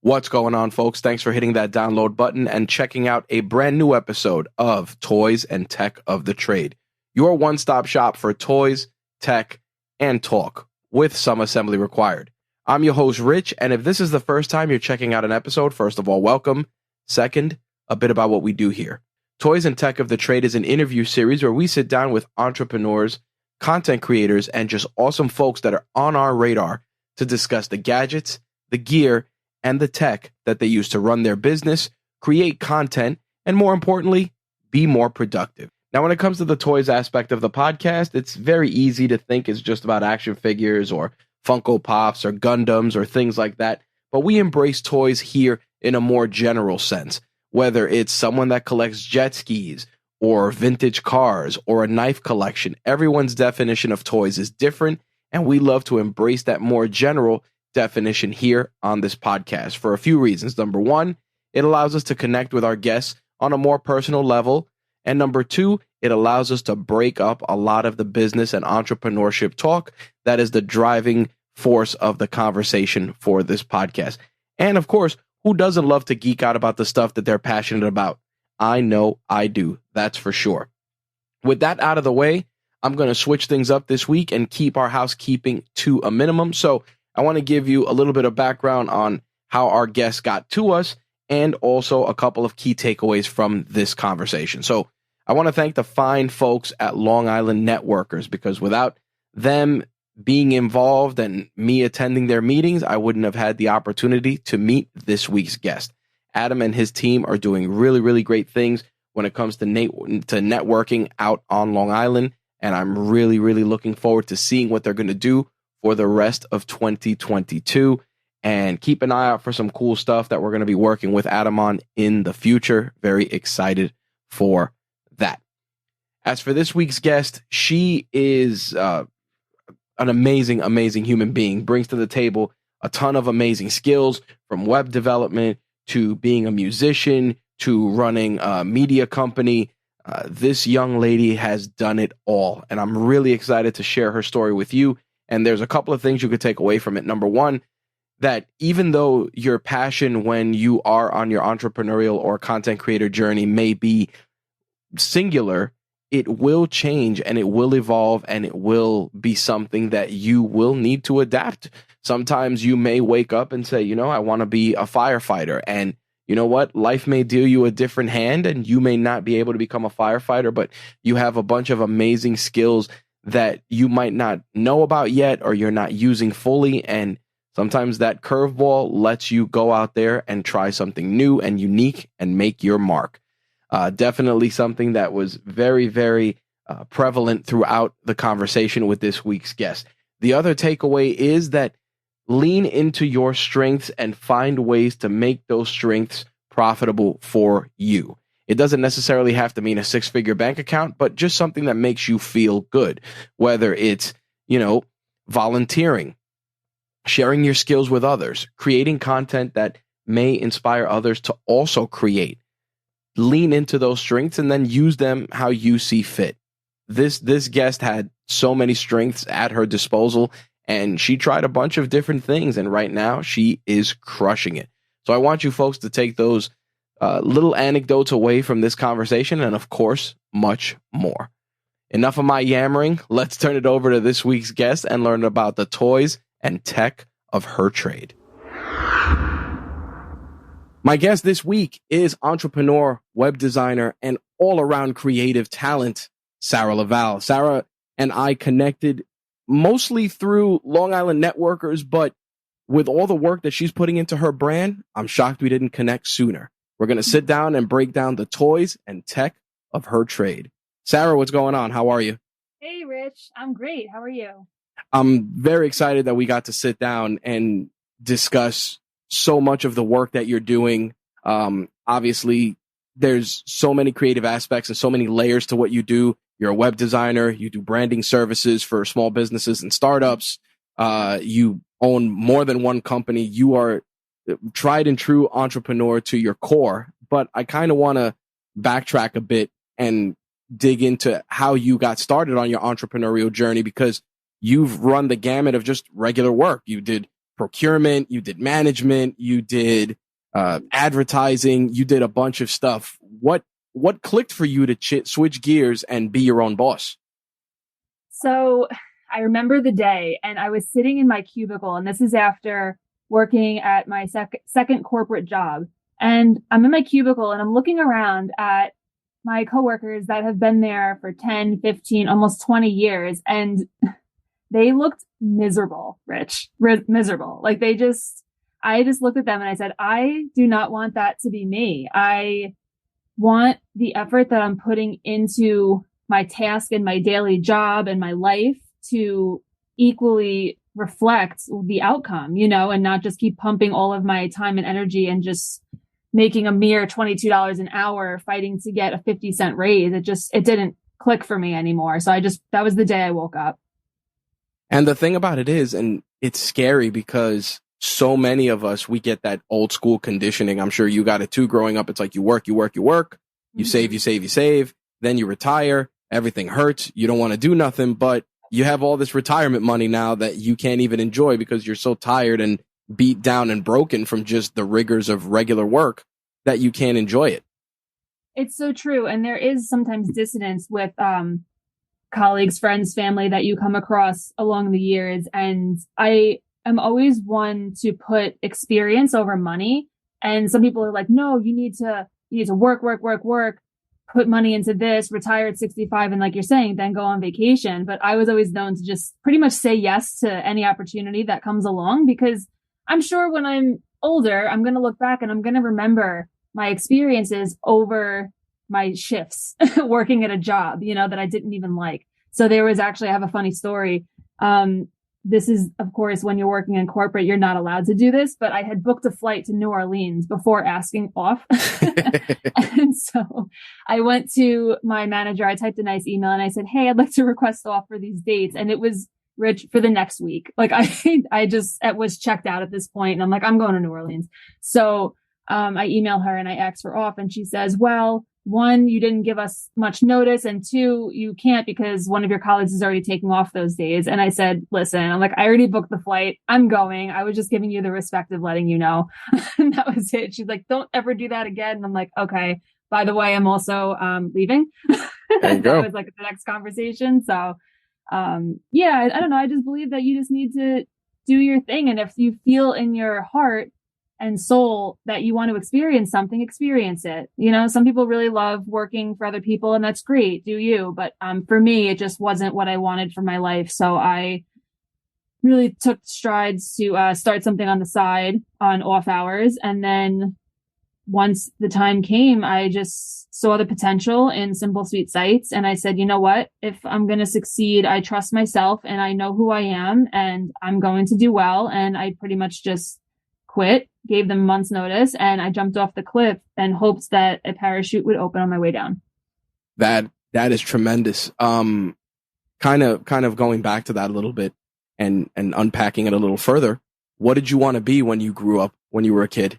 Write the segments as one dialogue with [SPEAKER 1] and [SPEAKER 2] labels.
[SPEAKER 1] What's going on, folks? Thanks for hitting that download button and checking out a brand new episode of Toys and Tech of the Trade, your one-stop shop for toys, tech, and talk, with some assembly required. I'm your host, Rich, and if this is the first time you're checking out an episode, first of all, welcome. Second, a bit about what we do here. Toys and Tech of the Trade is an interview series where we sit down with entrepreneurs, content creators, and just awesome folks that are on our radar to discuss the gadgets, the gear, and the tech that they use to run their business, create content, and more importantly, be more productive. Now, when it comes to the toys aspect of the podcast, it's very easy to think it's just about action figures or Funko Pops or Gundams or things like that, but we embrace toys here in a more general sense, whether it's someone that collects jet skis or vintage cars or a knife collection. Everyone's definition of toys is different, and we love to embrace that more general definition here on this podcast for a few reasons. Number one, it allows us to connect with our guests on a more personal level. And number two, it allows us to break up a lot of the business and entrepreneurship talk that is the driving force of the conversation for this podcast. And of course, who doesn't love to geek out about the stuff that they're passionate about? I know I do, that's for sure. With that out of the way, I'm going to switch things up this week and keep our housekeeping to a minimum. So I want to give you a little bit of background on how our guests got to us and also a couple of key takeaways from this conversation. So I want to thank the fine folks at Long Island Networkers, because without them being involved and me attending their meetings, I wouldn't have had the opportunity to meet this week's guest. Adam and his team are doing really, really great things when it comes to networking out on Long Island, and I'm really, really looking forward to seeing what they're going to do for the rest of 2022, and keep an eye out for some cool stuff that we're going to be working with Adam on in the future. Very excited for that. As for this week's guest, she is an amazing, amazing human being, brings to the table a ton of amazing skills, from web development to being a musician to running a media company. This young lady has done it all, and I'm really excited to share her story with you. And there's a couple of things you could take away from it. Number one, that even though your passion when you are on your entrepreneurial or content creator journey may be singular, it will change and it will evolve, and it will be something that you will need to adapt. Sometimes you may wake up and say, I want to be a firefighter. And you know what? Life may deal you a different hand and you may not be able to become a firefighter, but you have a bunch of amazing skills that you might not know about yet or you're not using fully. And sometimes that curveball lets you go out there and try something new and unique and make your mark. Definitely something that was very, very prevalent throughout the conversation with this week's guest. The other takeaway is that lean into your strengths and find ways to make those strengths profitable for you. It doesn't necessarily have to mean a six-figure bank account, but just something that makes you feel good, whether it's, volunteering, sharing your skills with others, creating content that may inspire others to also create. Lean into those strengths and then use them how you see fit. This guest had so many strengths at her disposal, and she tried a bunch of different things, and right now she is crushing it. So I want you folks to take those little anecdotes away from this conversation, and of course, much more. Enough of my yammering. Let's turn it over to this week's guest and learn about the toys and tech of her trade. My guest this week is entrepreneur, web designer, and all-around creative talent, Sarah LaValle. Sarah and I connected mostly through Long Island Networkers, but with all the work that she's putting into her brand, I'm shocked we didn't connect sooner. We're going to sit down and break down the toys and tech of her trade. Sarah, what's going on? How are you?
[SPEAKER 2] Hey, Rich. I'm great. How are you?
[SPEAKER 1] I'm very excited that we got to sit down and discuss so much of the work that you're doing. Obviously, there's so many creative aspects and so many layers to what you do. You're a web designer. You do branding services for small businesses and startups. You own more than one company. You are tried and true entrepreneur to your core. But I kind of want to backtrack a bit and dig into how you got started on your entrepreneurial journey, because you've run the gamut of just regular work. You did procurement, you did management, you did advertising, you did a bunch of stuff. What clicked for you to switch gears and be your own boss?
[SPEAKER 2] So I remember the day, and I was sitting in my cubicle, and this is after working at my second corporate job. And I'm in my cubicle and I'm looking around at my coworkers that have been there for 10, 15, almost 20 years. And they looked miserable, Rich, miserable. Like I just looked at them and I said, I do not want that to be me. I want the effort that I'm putting into my task and my daily job and my life to equally reflect the outcome, and not just keep pumping all of my time and energy and just making a mere $22 an hour fighting to get a 50-cent raise. It didn't click for me anymore. So that was the day I woke up.
[SPEAKER 1] And the thing about it is, and it's scary because so many of us, we get that old school conditioning. I'm sure you got it too growing up. It's like you work, you save, then you retire. Everything hurts. You don't want to do nothing, but you have all this retirement money now that you can't even enjoy because you're so tired and beat down and broken from just the rigors of regular work that you can't enjoy it.
[SPEAKER 2] It's so true. And there is sometimes dissonance with colleagues, friends, family that you come across along the years. And I am always one to put experience over money. And some people are like, no, you need to work, put money into this, retire at 65. And like you're saying, then go on vacation. But I was always known to just pretty much say yes to any opportunity that comes along, because I'm sure when I'm older, I'm going to look back and I'm going to remember my experiences over my shifts working at a job, that I didn't even like. So there was actually, I have a funny story. This is, of course, when you're working in corporate, you're not allowed to do this, but I had booked a flight to New Orleans before asking off. And so I went to my manager. I typed a nice email and I said, hey, I'd like to request off for these dates. And it was, Rich, for the next week. Like I just was checked out at this point, and I'm like, I'm going to New Orleans. So I email her and I ask for off, and she says, well, one, you didn't give us much notice, and two, you can't because one of your colleagues is already taking off those days. And I said, listen, I'm like, I already booked the flight. I'm going. I was just giving you the respect of letting you know. And that was it. She's like, don't ever do that again. And I'm like, okay, by the way, I'm also leaving.
[SPEAKER 1] There you go.
[SPEAKER 2] That was like the next conversation. So yeah, I don't know. I just believe that you just need to do your thing. And if you feel in your heart and soul that you want to experience something, experience it. Some people really love working for other people, and that's great. Do you? But for me, it just wasn't what I wanted for my life. So I really took strides to start something on the side on off hours. And then once the time came, I just saw the potential in Simple Sweet Sights. And I said, you know what? If I'm going to succeed, I trust myself and I know who I am and I'm going to do well. And I pretty much just quit, gave them a month's notice, and I jumped off the cliff and hoped that a parachute would open on my way down.
[SPEAKER 1] That is tremendous. Kind of going back to that a little bit and unpacking it a little further. What did you want to be when you grew up, when you were a kid?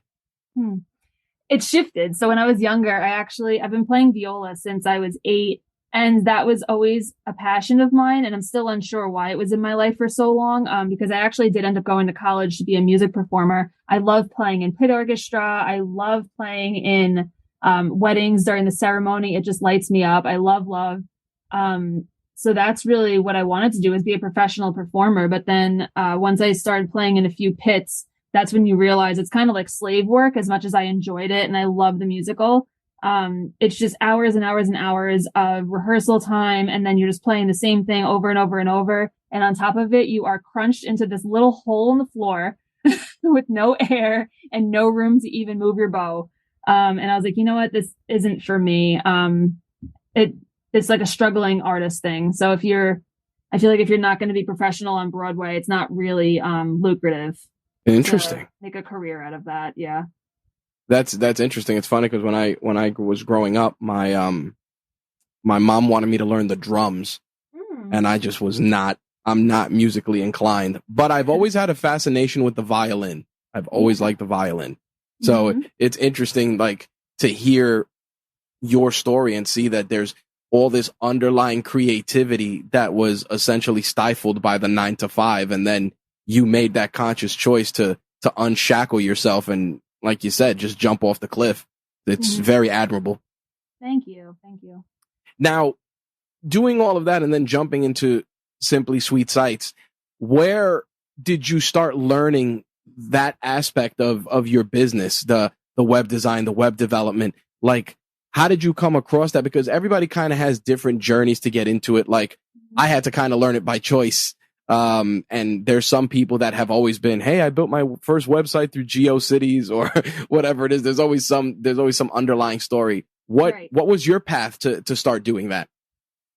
[SPEAKER 2] It shifted. So when I was younger, I've been playing viola since I was 8. And that was always a passion of mine. And I'm still unsure why it was in my life for so long. Because I actually did end up going to college to be a music performer. I love playing in pit orchestra. I love playing in weddings during the ceremony. It just lights me up. I love. So that's really what I wanted to do, is be a professional performer. But then once I started playing in a few pits, that's when you realize it's kind of like slave work as much as I enjoyed it. And I love the musical. It's just hours and hours and hours of rehearsal time. And then you're just playing the same thing over and over and over. And on top of it, you are crunched into this little hole in the floor with no air and no room to even move your bow. And I was like, you know what? This isn't for me. It's like a struggling artist thing. So I feel like if you're not going to be professional on Broadway, it's not really, lucrative.
[SPEAKER 1] Interesting.
[SPEAKER 2] Make a career out of that. Yeah.
[SPEAKER 1] That's interesting. It's funny because when I was growing up, my mom wanted me to learn the drums, and I just I'm not musically inclined, but I've always had a fascination with the violin. I've always liked the violin. So it's interesting, like, to hear your story and see that there's all this underlying creativity that was essentially stifled by the 9 to 5. And then you made that conscious choice to unshackle yourself and, like you said, just jump off the cliff. It's very admirable.
[SPEAKER 2] Thank you. Thank you.
[SPEAKER 1] Now, doing all of that and then jumping into Simply Sweet Sites, where did you start learning that aspect of your business, the web design, the web development? Like, how did you come across that? Because everybody kind of has different journeys to get into it. Like, I had to kind of learn it by choice. And there's some people that have always been, hey, I built my first website through GeoCities or whatever it is. There's always some underlying story. What was your path to start doing that?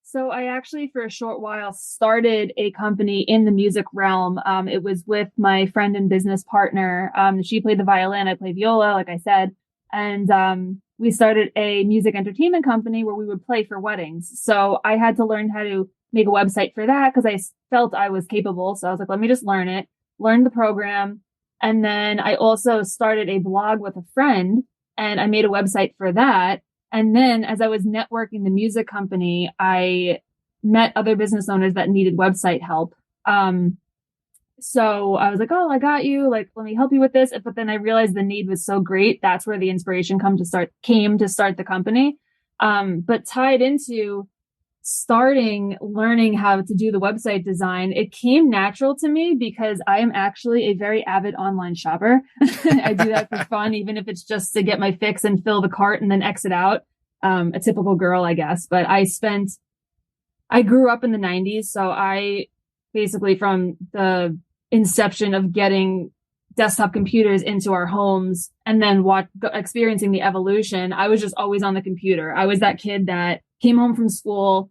[SPEAKER 2] So I actually, for a short while, started a company in the music realm. It was with my friend and business partner. She played the violin, I played viola, like I said. And we started a music entertainment company where we would play for weddings. So I had to learn how to make a website for that because I felt I was capable. So I was like, let me just learn the program. And then I also started a blog with a friend and I made a website for that. And then as I was networking the music company, I met other business owners that needed website help. So I was like, oh, I got you. Like, let me help you with this. But then I realized the need was so great. That's where the inspiration came to start the company. But tied into learning how to do the website design, it came natural to me because I am actually a very avid online shopper. I do that for fun, even if it's just to get my fix and fill the cart and then exit out. A typical girl, I guess. But I grew up in the 90s. So I basically, from the inception of getting desktop computers into our homes and then experiencing the evolution, I was just always on the computer. I was that kid that came home from school,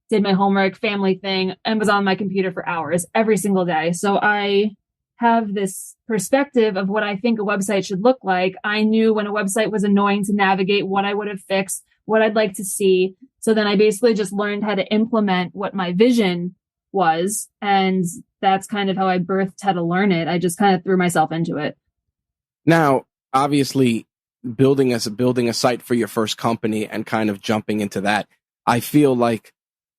[SPEAKER 2] did my homework, family thing, and was on my computer for hours every single day. So I have this perspective of what I think a website should look like. I knew when a website was annoying to navigate, what I would have fixed, what I'd like to see. So then I basically just learned how to implement what my vision was. And that's kind of how I birthed how to learn it. I just kind of threw myself into it.
[SPEAKER 1] Now, obviously, building a site for your first company and kind of jumping into that, I feel like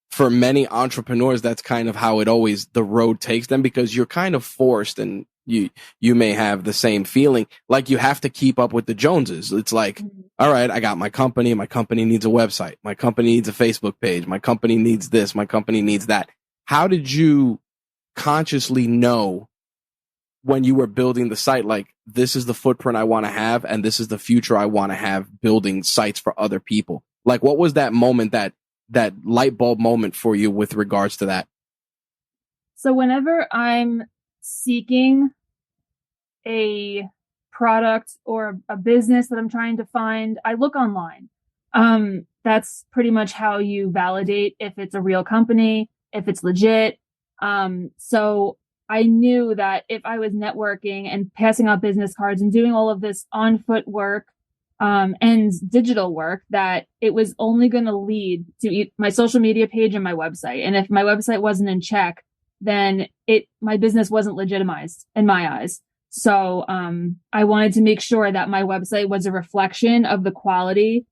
[SPEAKER 1] for many entrepreneurs, that's kind of how the road takes them, because you're kind of forced, and you may have the same feeling, like you have to keep up with the Joneses. It's like, all right, I got my company needs a website, my company needs a Facebook page, my company needs this, my company needs that. How did you consciously know when you were building the site, like, this is the footprint I want to have and this is the future I want to have building sites for other people? Like, what was that moment, that light bulb moment for you with regards to that?
[SPEAKER 2] So whenever I'm seeking a product or a business that I'm trying to find, I look online. That's pretty much how you validate if it's a real company, if it's legit. So I knew that if I was networking and passing out business cards and doing all of this on foot work, and digital work, that it was only going to lead to my social media page and my website. And if my website wasn't in check, then my business wasn't legitimized in my eyes. So, I wanted to make sure that my website was a reflection of the quality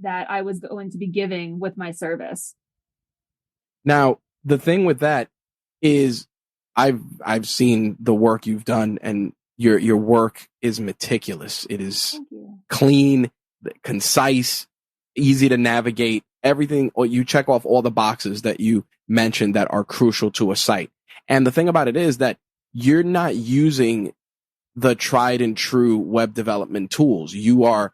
[SPEAKER 2] that I was going to be giving with my service.
[SPEAKER 1] Now, the thing with that is I've seen the work you've done, and your work is meticulous. It is clean, concise, easy to navigate. Everything, or you check off all the boxes that you mentioned that are crucial to a site. And the thing about it is that you're not using the tried and true web development tools. You are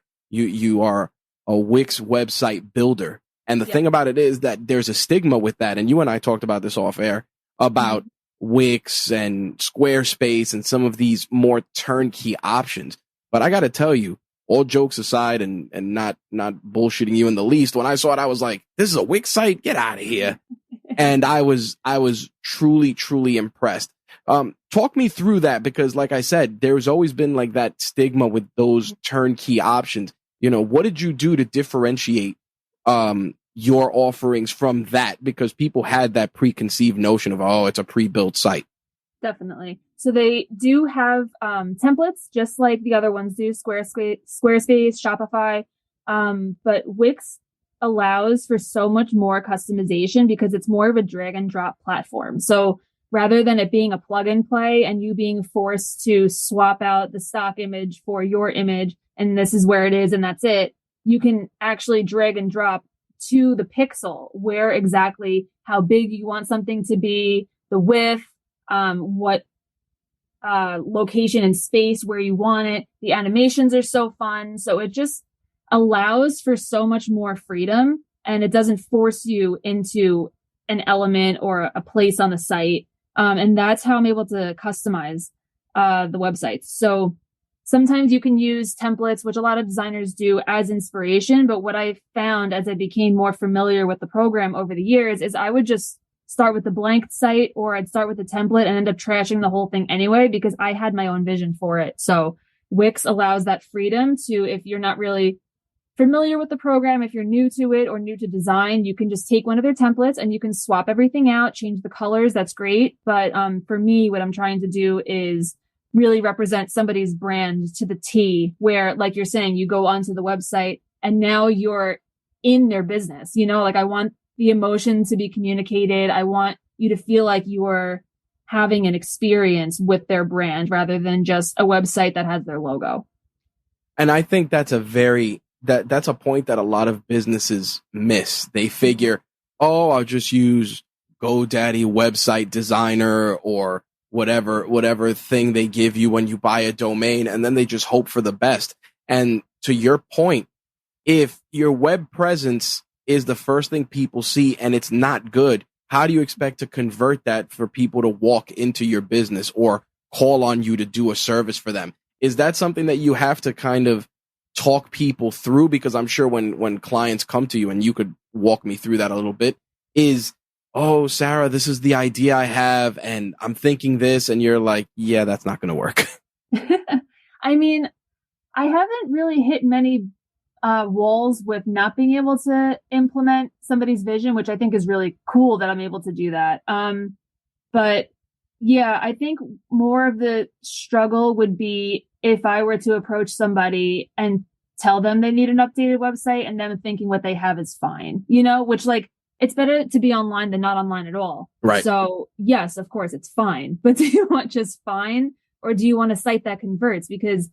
[SPEAKER 1] a Wix website builder. And the thing about it is that there's a stigma with that. And you and I talked about this off air about Wix and Squarespace and some of these more turnkey options. But I got to tell you, all jokes aside, and not bullshitting you in the least, when I saw it, I was like, this is a Wix site? Get out of here. And I was truly, truly impressed. Talk me through that, because like I said, there's always been like that stigma with those turnkey options. You know, what did you do to differentiate your offerings from that? Because people had that preconceived notion of, oh, it's a pre-built site.
[SPEAKER 2] Definitely. So they do have templates, just like the other ones do, Squarespace, Shopify. But Wix allows for so much more customization because it's more of a drag and drop platform. So rather than it being a plug and play and you being forced to swap out the stock image for your image and this is where it is and that's it, you can actually drag and drop to the pixel where exactly how big you want something to be, the width, what location and space where you want it. The animations are so fun. So it just allows for so much more freedom and it doesn't force you into an element or a place on the site. And that's how I'm able to customize the websites. So sometimes you can use templates, which a lot of designers do as inspiration. But what I found as I became more familiar with the program over the years is I would just start with the blank site or I'd start with the template and end up trashing the whole thing anyway, because I had my own vision for it. So Wix allows that freedom to, if you're not really familiar with the program, if you're new to it or new to design, you can just take one of their templates and you can swap everything out, change the colors. That's great. But for me, what I'm trying to do is really represent somebody's brand to the T, where, like you're saying, you go onto the website and now you're in their business. You know, like I want the emotion to be communicated. I want you to feel like you're having an experience with their brand rather than just a website that has their logo.
[SPEAKER 1] And I think that's that's a point that a lot of businesses miss. They figure, oh, I'll just use GoDaddy website designer or whatever thing they give you when you buy a domain, and then they just hope for the best. And to your point, if your web presence is the first thing people see and it's not good, how do you expect to convert that for people to walk into your business or call on you to do a service for them? Is that something that you have to kind of talk people through? Because I'm sure when clients come to you, and you could walk me through that a little bit, is, oh, Sarah, this is the idea I have and I'm thinking this, and you're like, yeah, that's not going to work.
[SPEAKER 2] I mean, I haven't really hit many walls with not being able to implement somebody's vision, which I think is really cool that I'm able to do that. But yeah, I think more of the struggle would be if I were to approach somebody and tell them they need an updated website and them thinking what they have is fine, you know, which, like, it's better to be online than not online at all.
[SPEAKER 1] Right.
[SPEAKER 2] So yes, of course it's fine, but do you want just fine, or do you want a site that converts? Because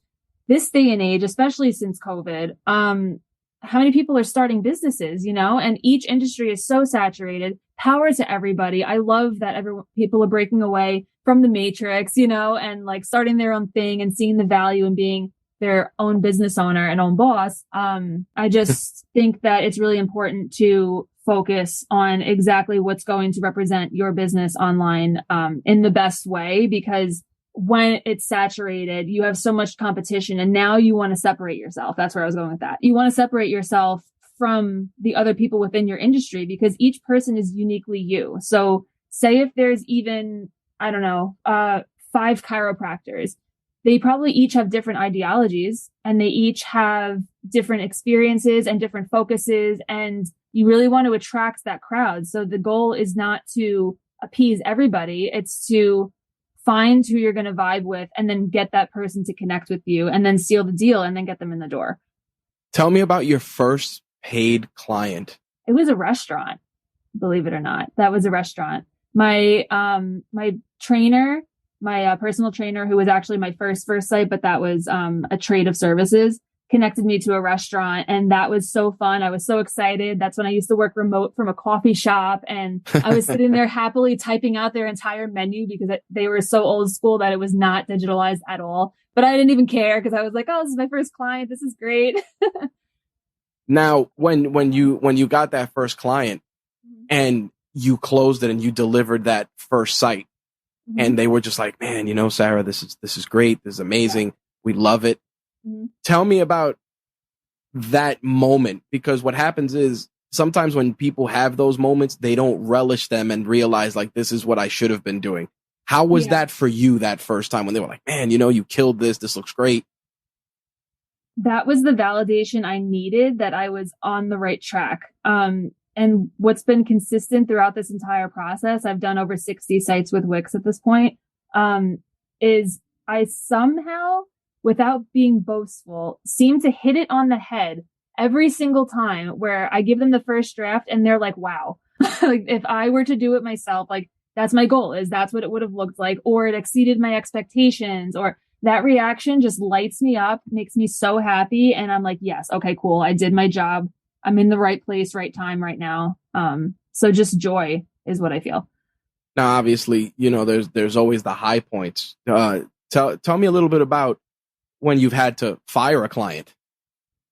[SPEAKER 2] this day and age, especially since COVID, how many people are starting businesses, you know, and each industry is so saturated. Power to everybody. I love that people are breaking away from the matrix, you know, and like starting their own thing and seeing the value in being their own business owner and own boss. I just think that it's really important to focus on exactly what's going to represent your business online in the best way, because when it's saturated, you have so much competition and now you want to separate yourself. That's where I was going with that. You want to separate yourself from the other people within your industry because each person is uniquely you. So say if there's even, I don't know, 5 chiropractors, they probably each have different ideologies and they each have different experiences and different focuses, and you really want to attract that crowd. So the goal is not to appease everybody. It's to find who you're going to vibe with and then get that person to connect with you and then seal the deal and then get them in the door.
[SPEAKER 1] Tell me about your first paid client.
[SPEAKER 2] It was a restaurant, believe it or not. That was a restaurant. My trainer, my personal trainer, who was actually my first site, but that was a trade of services, connected me to a restaurant, and that was so fun. I was so excited. That's when I used to work remote from a coffee shop, and I was sitting there happily typing out their entire menu because they were so old school that it was not digitalized at all. But I didn't even care because I was like, oh, this is my first client. This is great.
[SPEAKER 1] Now, when you got that first client and you closed it and you delivered that first site, and they were just like, man, you know, Sarah, this is great. This is amazing. Yeah. We love it. Tell me about that moment, because what happens is sometimes when people have those moments, they don't relish them and realize, like, this is what I should have been doing. How was that for you that first time when they were like, man, you know, you killed this. This looks great.
[SPEAKER 2] That was the validation I needed that I was on the right track. And what's been consistent throughout this entire process, I've done over 60 sites with Wix at this point, is I somehow, without being boastful, seem to hit it on the head every single time, where I give them the first draft and they're like, wow. Like, if I were to do it myself, like, that's my goal, is that's what it would have looked like, or it exceeded my expectations, or that reaction just lights me up, makes me so happy. And I'm like, yes, okay, cool. I did my job. I'm in the right place, right time, right now. So just joy is what I feel.
[SPEAKER 1] Now, obviously, there's always the high points. Tell me a little bit about when you've had to fire a client.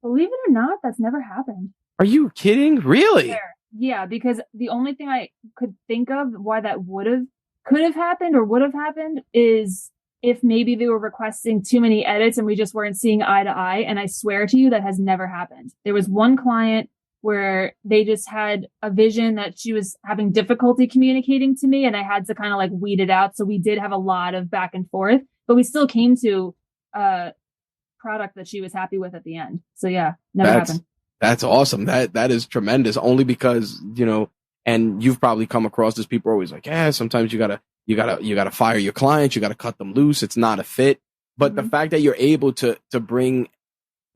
[SPEAKER 2] Believe it or not, that's never happened.
[SPEAKER 1] Are you kidding? Really?
[SPEAKER 2] Yeah, because the only thing I could think of why that could have happened or would have happened is if maybe they were requesting too many edits and we just weren't seeing eye to eye. And I swear to you, that has never happened. There was one client where they just had a vision that she was having difficulty communicating to me, and I had to kind of like weed it out. So we did have a lot of back and forth, but we still came to a product that she was happy with at the end. So yeah, never happened.
[SPEAKER 1] That's awesome. That is tremendous. Only because, and you've probably come across this, people are always like, yeah, sometimes you gotta fire your clients, you gotta cut them loose. It's not a fit. But the fact that you're able to bring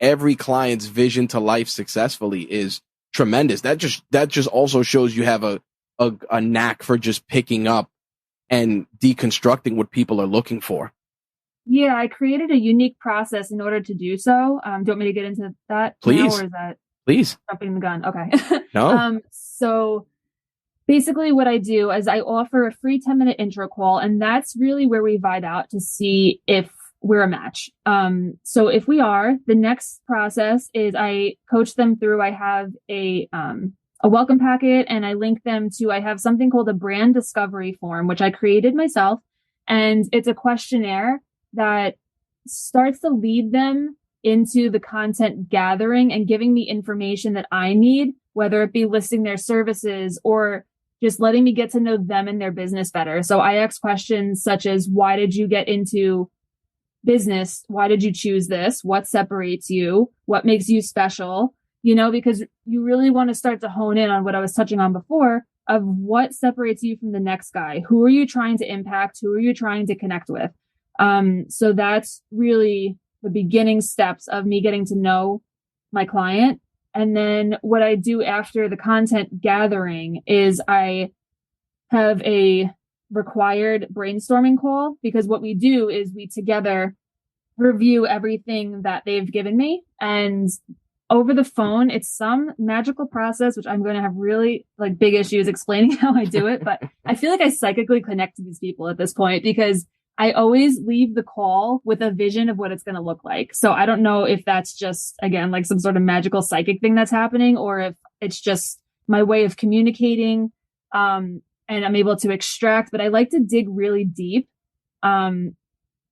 [SPEAKER 1] every client's vision to life successfully is tremendous. That just also shows you have a knack for just picking up and deconstructing what people are looking for.
[SPEAKER 2] Yeah, I created a unique process in order to do so. Do you want me to get into that?
[SPEAKER 1] Please.
[SPEAKER 2] Now, or is that
[SPEAKER 1] Please.
[SPEAKER 2] jumping the gun? Okay.
[SPEAKER 1] No.
[SPEAKER 2] So basically what I do is I offer a free 10-minute intro call, and that's really where we vibe out to see if we're a match. So if we are, the next process is I coach them through, I have a welcome packet, and I link them to, I have something called a brand discovery form, which I created myself. And it's a questionnaire that starts to lead them into the content gathering and giving me information that I need, whether it be listing their services or just letting me get to know them and their business better. So I ask questions such as, why did you get into business? Why did you choose this? What separates you? What makes you special? Because you really want to start to hone in on what I was touching on before of what separates you from the next guy. Who are you trying to impact? Who are you trying to connect with? So that's really the beginning steps of me getting to know my client. And then what I do after the content gathering is I have a required brainstorming call, because what we do is we together review everything that they've given me. And over the phone, it's some magical process, which I'm going to have really like big issues explaining how I do it. But I feel like I psychically connect to these people at this point, because I always leave the call with a vision of what it's going to look like. So I don't know if that's just, again, like some sort of magical psychic thing that's happening, or if it's just my way of communicating. And I'm able to extract, but I like to dig really deep,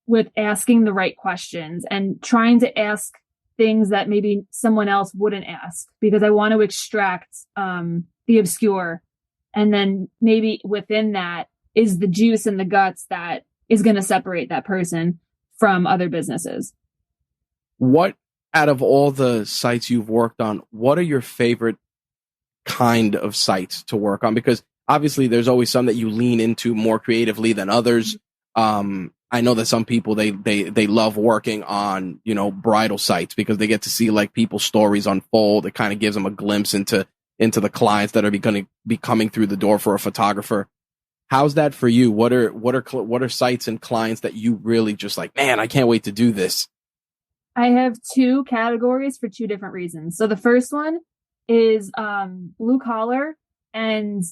[SPEAKER 2] with asking the right questions and trying to ask things that maybe someone else wouldn't ask, because I want to extract, the obscure. And then maybe within that is the juice and the guts that is going to separate that person from other businesses.
[SPEAKER 1] What, out of all the sites you've worked on, what are your favorite kind of sites to work on? Because obviously there's always some that you lean into more creatively than others. I know that some people, they love working on, bridal sites, because they get to see like people's stories unfold. It kind of gives them a glimpse into the clients that are going to be coming through the door for a photographer. How's that for you? What are sites and clients that you really just like, man, I can't wait to do this?
[SPEAKER 2] I have two categories for two different reasons. So the first one is blue collar and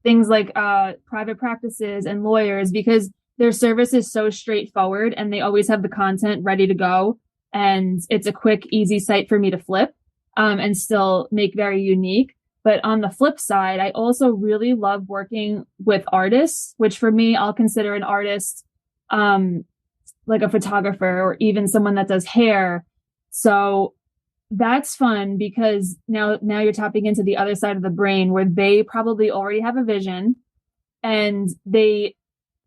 [SPEAKER 2] things like private practices and lawyers, because their service is so straightforward and they always have the content ready to go. And it's a quick, easy site for me to flip and still make very unique. But on the flip side, I also really love working with artists, which for me, I'll consider an artist like a photographer or even someone that does hair. So that's fun, because now you're tapping into the other side of the brain where they probably already have a vision and they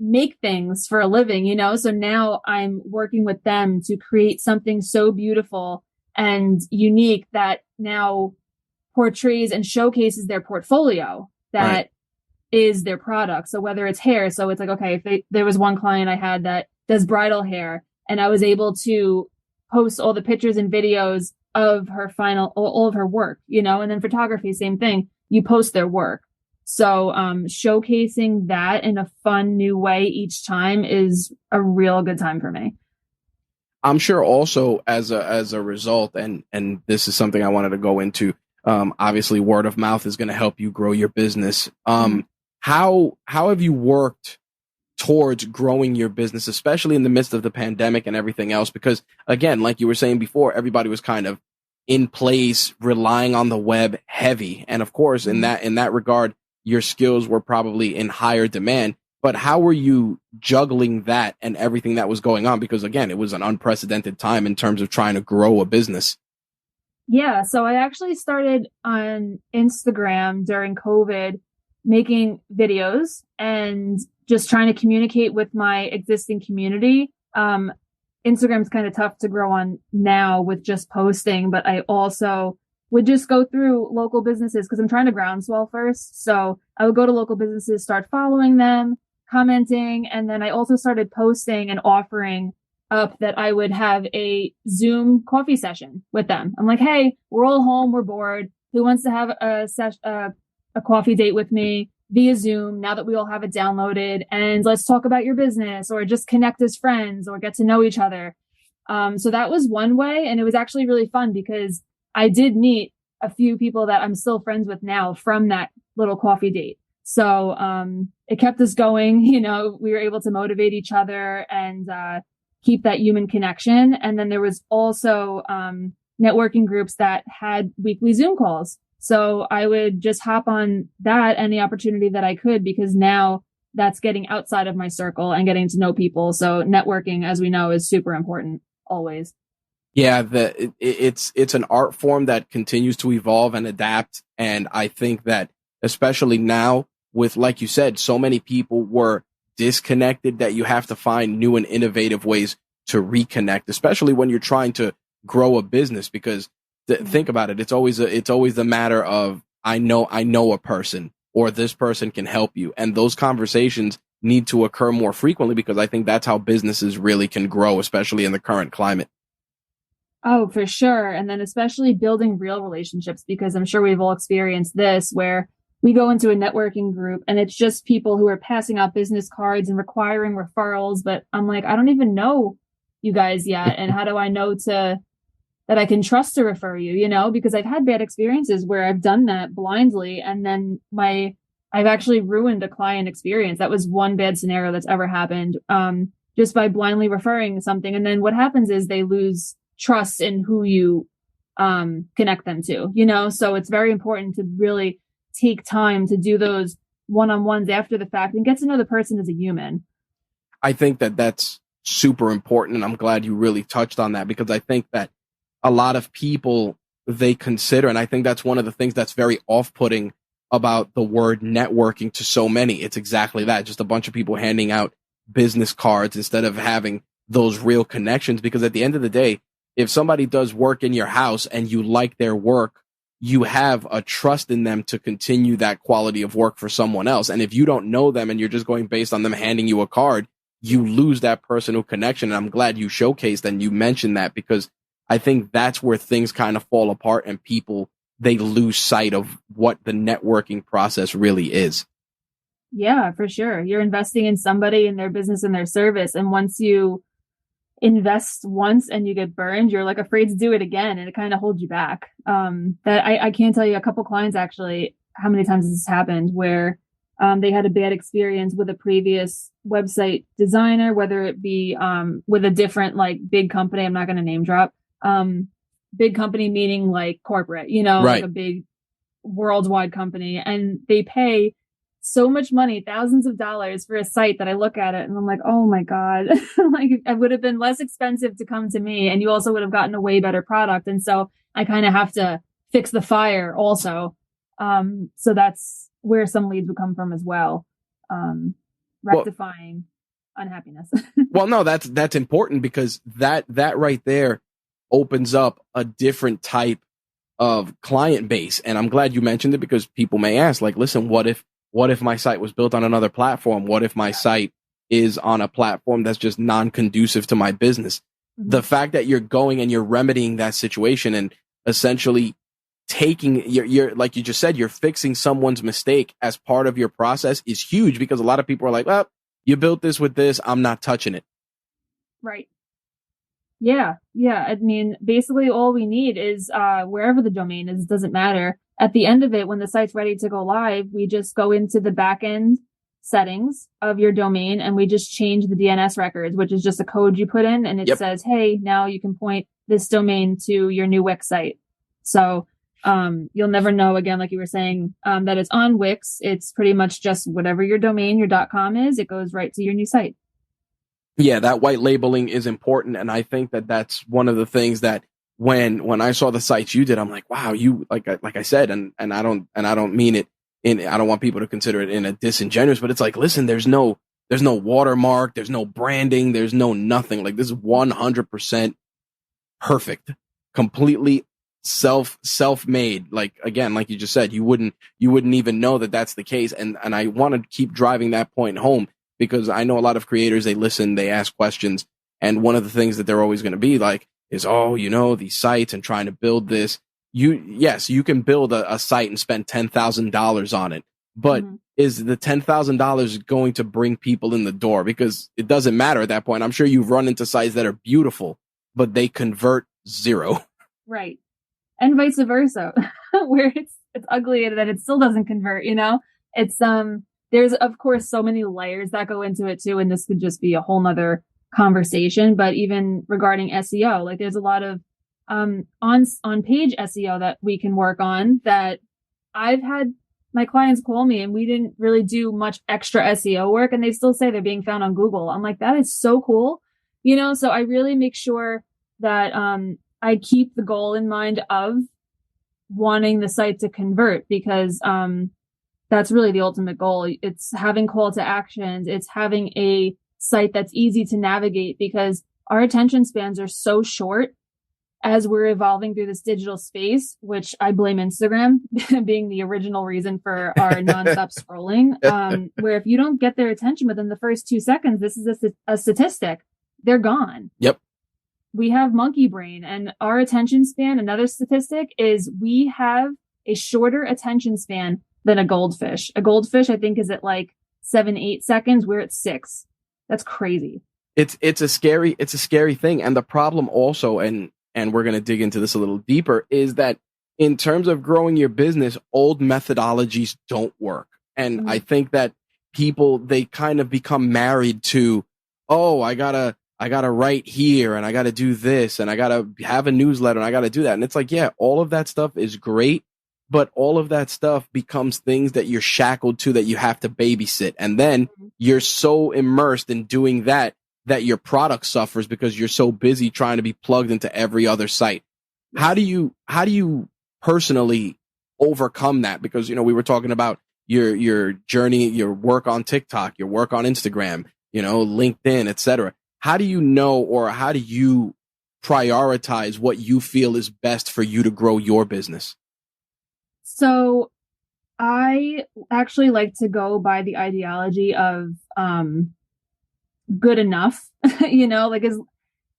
[SPEAKER 2] make things for a living, So now I'm working with them to create something so beautiful and unique that now portrays and showcases their portfolio that is their product. So whether it's hair, so it's like, okay, if there was one client I had that does bridal hair, and I was able to post all the pictures and videos of her all of her work, and then photography, same thing. You post their work. So showcasing that in a fun new way each time is a real good time for me.
[SPEAKER 1] I'm sure also as a result, and this is something I wanted to go into. Obviously, word of mouth is going to help you grow your business. How have you worked towards growing your business, especially in the midst of the pandemic and everything else? Because again, like you were saying before, everybody was kind of in place, relying on the web heavy, and of course, in that regard, your skills were probably in higher demand. But how were you juggling that and everything that was going on? Because again, it was an unprecedented time in terms of trying to grow a business.
[SPEAKER 2] Yeah, so I actually started on Instagram during COVID making videos and just trying to communicate with my existing community. Instagram's kind of tough to grow on now with just posting, but I also would just go through local businesses because I'm trying to groundswell first. So I would go to local businesses, start following them, commenting, and then I also started posting and offering up that I would have a Zoom coffee session with them. I'm like, hey, we're all home, we're bored. Who wants to have a coffee date with me via Zoom now that we all have it downloaded? And let's talk about your business or just connect as friends or get to know each other. So that was one way. And it was actually really fun because I did meet a few people that I'm still friends with now from that little coffee date. So it kept us going. You know, we were able to motivate each other and keep that human connection. And then there was also networking groups that had weekly Zoom calls. So I would just hop on that any opportunity that I could, because now that's getting outside of my circle and getting to know people. So networking, as we know, is super important always.
[SPEAKER 1] Yeah, it's an art form that continues to evolve and adapt. And I think that especially now with, like you said, so many people were disconnected that you have to find new and innovative ways to reconnect, especially when you're trying to grow a business. Because think about it, it's always the matter of I know a person or this person can help you, and those conversations need to occur more frequently because I think that's how businesses really can grow, especially in the current climate.
[SPEAKER 2] Oh, for sure. And then especially building real relationships, because I'm sure we've all experienced this where we go into a networking group and it's just people who are passing out business cards and requiring referrals. But I'm like, I don't even know you guys yet. And how do I know that I can trust to refer you, you know, because I've had bad experiences where I've done that blindly. And then I've actually ruined a client experience. That was one bad scenario that's ever happened. Just by blindly referring something. And then what happens is they lose trust in who you connect them to, you know? So it's very important to really take time to do those one-on-ones after the fact and get to know the person as a human.
[SPEAKER 1] I think that that's super important. And I'm glad you really touched on that, because I think that a lot of people, they consider, and I think that's one of the things that's very off-putting about the word networking to so many. It's exactly that. Just a bunch of people handing out business cards instead of having those real connections. Because at the end of the day, if somebody does work in your house and you like their work, you have a trust in them to continue that quality of work for someone else. And if you don't know them and you're just going based on them handing you a card, you lose that personal connection. And I'm glad you showcased and you mentioned that, because I think that's where things kind of fall apart and people, they lose sight of what the networking process really is.
[SPEAKER 2] Yeah, for sure. You're investing in somebody, in their business, and their service. And once you invest once and you get burned, you're like afraid to do it again, and it kind of holds you back. That I can't tell you a couple clients actually how many times this has happened where they had a bad experience with a previous website designer, whether it be with a different like big company. I'm not going to name drop. Big company meaning like corporate, you know,
[SPEAKER 1] Right.
[SPEAKER 2] like a big worldwide company, and they pay so much money, thousands of dollars for a site that I look at it and I'm like, oh my God, like it would have been less expensive to come to me. And you also would have gotten a way better product. And so I kind of have to fix the fire also. So that's where some leads would come from as well. Rectifying unhappiness.
[SPEAKER 1] Well, no, that's important, because that right there opens up a different type of client base. And I'm glad you mentioned it, because people may ask, like, listen, what if my site was built on another platform? What if my site is on a platform that's just non-conducive to my business? Mm-hmm. The fact that you're going and you're remedying that situation and essentially taking you're like you just said, you're fixing someone's mistake as part of your process is huge, because a lot of people are like, well, you built this with this, I'm not touching it.
[SPEAKER 2] Right. Yeah. Yeah. I mean, basically all we need is wherever the domain is, it doesn't matter. At the end of it, when the site's ready to go live, we just go into the back end settings of your domain and we just change the DNS records, which is just a code you put in, and it says, hey, now you can point this domain to your new Wix site. So you'll never know, again, like you were saying, that it's on Wix. It's pretty much just whatever your domain, your .com is, it goes right to your new site.
[SPEAKER 1] Yeah, that white labeling is important. And I think that that's one of the things that when I saw the sites you did, I'm like, wow, you like I said, and I don't mean it I don't want people to consider it in a disingenuous, but it's like, listen, there's no watermark, there's no branding, there's no nothing. Like, this is 100% perfect, completely self-made. Like, again, like you just said, you wouldn't even know that that's the case. And I want to keep driving that point home, because I know a lot of creators, they listen, they ask questions. And one of the things that they're always going to be like is, oh, these sites and trying to build this. Yes, you can build a site and spend $10,000 on it, but is the $10,000 going to bring people in the door? Because it doesn't matter at that point. I'm sure you've run into sites that are beautiful, but they convert zero.
[SPEAKER 2] Right. And vice versa, where it's ugly and that it still doesn't convert, it's, there's of course so many layers that go into it too. And this could just be a whole nother conversation, but even regarding SEO, like there's a lot of, on page SEO that we can work on, that I've had my clients call me and we didn't really do much extra SEO work and they still say they're being found on Google. I'm like, that is so cool. So I really make sure that, I keep the goal in mind of wanting the site to convert, because, that's really the ultimate goal. It's having call to actions. It's having a site that's easy to navigate, because our attention spans are so short as we're evolving through this digital space, which I blame Instagram being the original reason for our nonstop scrolling. Where if you don't get their attention within the first 2 seconds, this is a statistic, they're gone.
[SPEAKER 1] Yep.
[SPEAKER 2] We have monkey brain, and our attention span, another statistic, is we have a shorter attention span than a goldfish. A goldfish, I think, is at like 7-8 seconds. We're at 6. That's crazy.
[SPEAKER 1] It's a scary thing. And the problem also, and we're going to dig into this a little deeper, is that in terms of growing your business, old methodologies don't work. And I think that people, they kind of become married to, oh, I gotta write here, and I gotta do this, and I gotta have a newsletter, and I gotta do that. And it's like, yeah, all of that stuff is great, but all of that stuff becomes things that you're shackled to, that you have to babysit. And then you're so immersed in doing that your product suffers, because you're so busy trying to be plugged into every other site. How do you personally overcome that? Because, we were talking about your journey, your work on TikTok, your work on Instagram, LinkedIn, etc. How do you know, or how do you prioritize what you feel is best for you to grow your business? So
[SPEAKER 2] I actually like to go by the ideology of good enough, like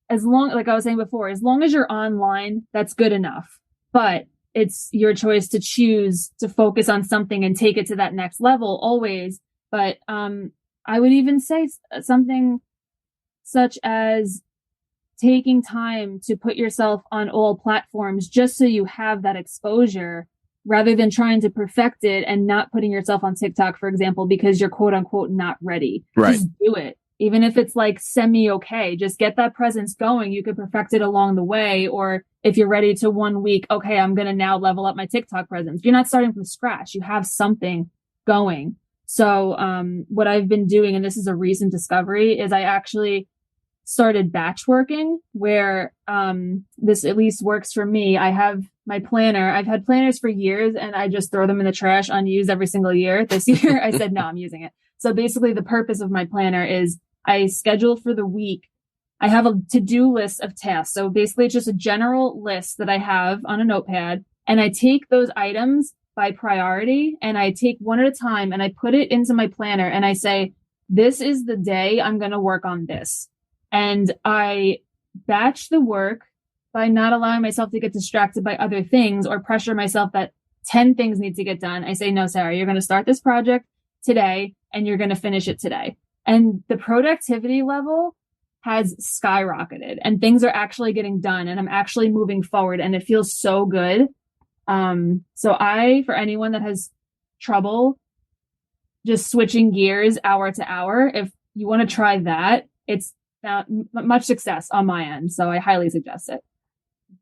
[SPEAKER 2] as long, like I was saying before, as long as you're online, that's good enough. But it's your choice to choose to focus on something and take it to that next level always. But I would even say something such as taking time to put yourself on all platforms just so you have that exposure, rather than trying to perfect it and not putting yourself on TikTok, for example, because you're quote unquote not ready.
[SPEAKER 1] Right.
[SPEAKER 2] Just do it. Even if it's like semi-okay, just get that presence going. You could perfect it along the way. Or if you're ready to 1 week, okay, I'm going to now level up my TikTok presence. You're not starting from scratch. You have something going. So, what I've been doing, and this is a recent discovery, is I actually started batch working, where, this at least works for me. I have my planner. I've had planners for years and I just throw them in the trash unused every single year. This year I said, no, I'm using it. So basically the purpose of my planner is I schedule for the week. I have a to-do list of tasks. So basically it's just a general list that I have on a notepad, and I take those items by priority and I take one at a time and I put it into my planner and I say, this is the day I'm going to work on this. And I batch the work by not allowing myself to get distracted by other things or pressure myself that 10 things need to get done. I say, no, Sarah, you're going to start this project today and you're going to finish it today. And the productivity level has skyrocketed and things are actually getting done and I'm actually moving forward and it feels so good. So for anyone that has trouble just switching gears hour to hour, if you want to try that, it's not much success on my end. So I highly suggest it.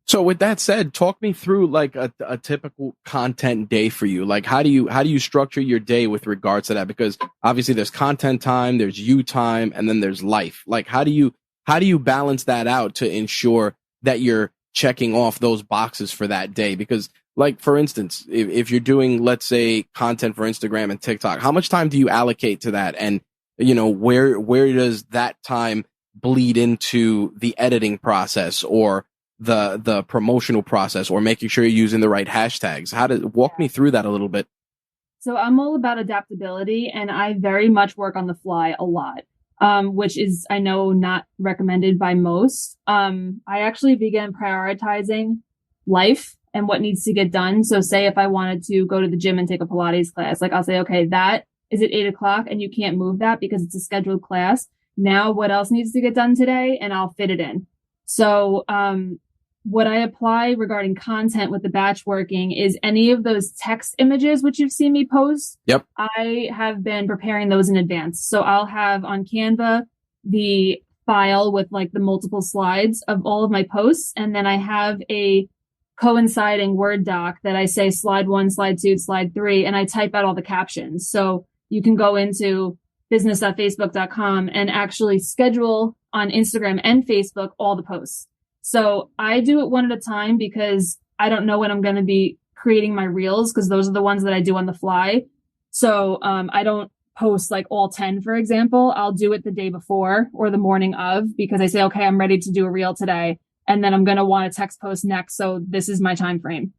[SPEAKER 1] So with that said, talk me through like a typical content day for you. Like how do you structure your day with regards to that? Because obviously there's content time, there's you time, and then there's life. Like how do you balance that out to ensure that you're checking off those boxes for that day? Because like, for instance, if you're doing, let's say, content for Instagram and TikTok, how much time do you allocate to that? And, where does that time bleed into the editing process or the promotional process or making sure you're using the right hashtags? Walk me through that a little bit.
[SPEAKER 2] So I'm all about adaptability and I very much work on the fly a lot, which is, I know, not recommended by most. I actually began prioritizing life and what needs to get done. So say if I wanted to go to the gym and take a Pilates class, like I'll say, okay, that is at 8:00 and you can't move that because it's a scheduled class. Now what else needs to get done today? And I'll fit it in. So, what I apply regarding content with the batch working is any of those text images, which you've seen me post.
[SPEAKER 1] Yep.
[SPEAKER 2] I have been preparing those in advance. So I'll have on Canva the file with like the multiple slides of all of my posts. And then I have a coinciding Word doc that I say slide 1, slide 2, slide 3, and I type out all the captions. So you can go into business.facebook.com and actually schedule on Instagram and Facebook all the posts. So I do it one at a time because I don't know when I'm going to be creating my reels because those are the ones that I do on the fly. So I don't post like all 10, for example. I'll do it the day before or the morning of because I say, okay, I'm ready to do a reel today. And then I'm going to want a text post next. So this is my time frame.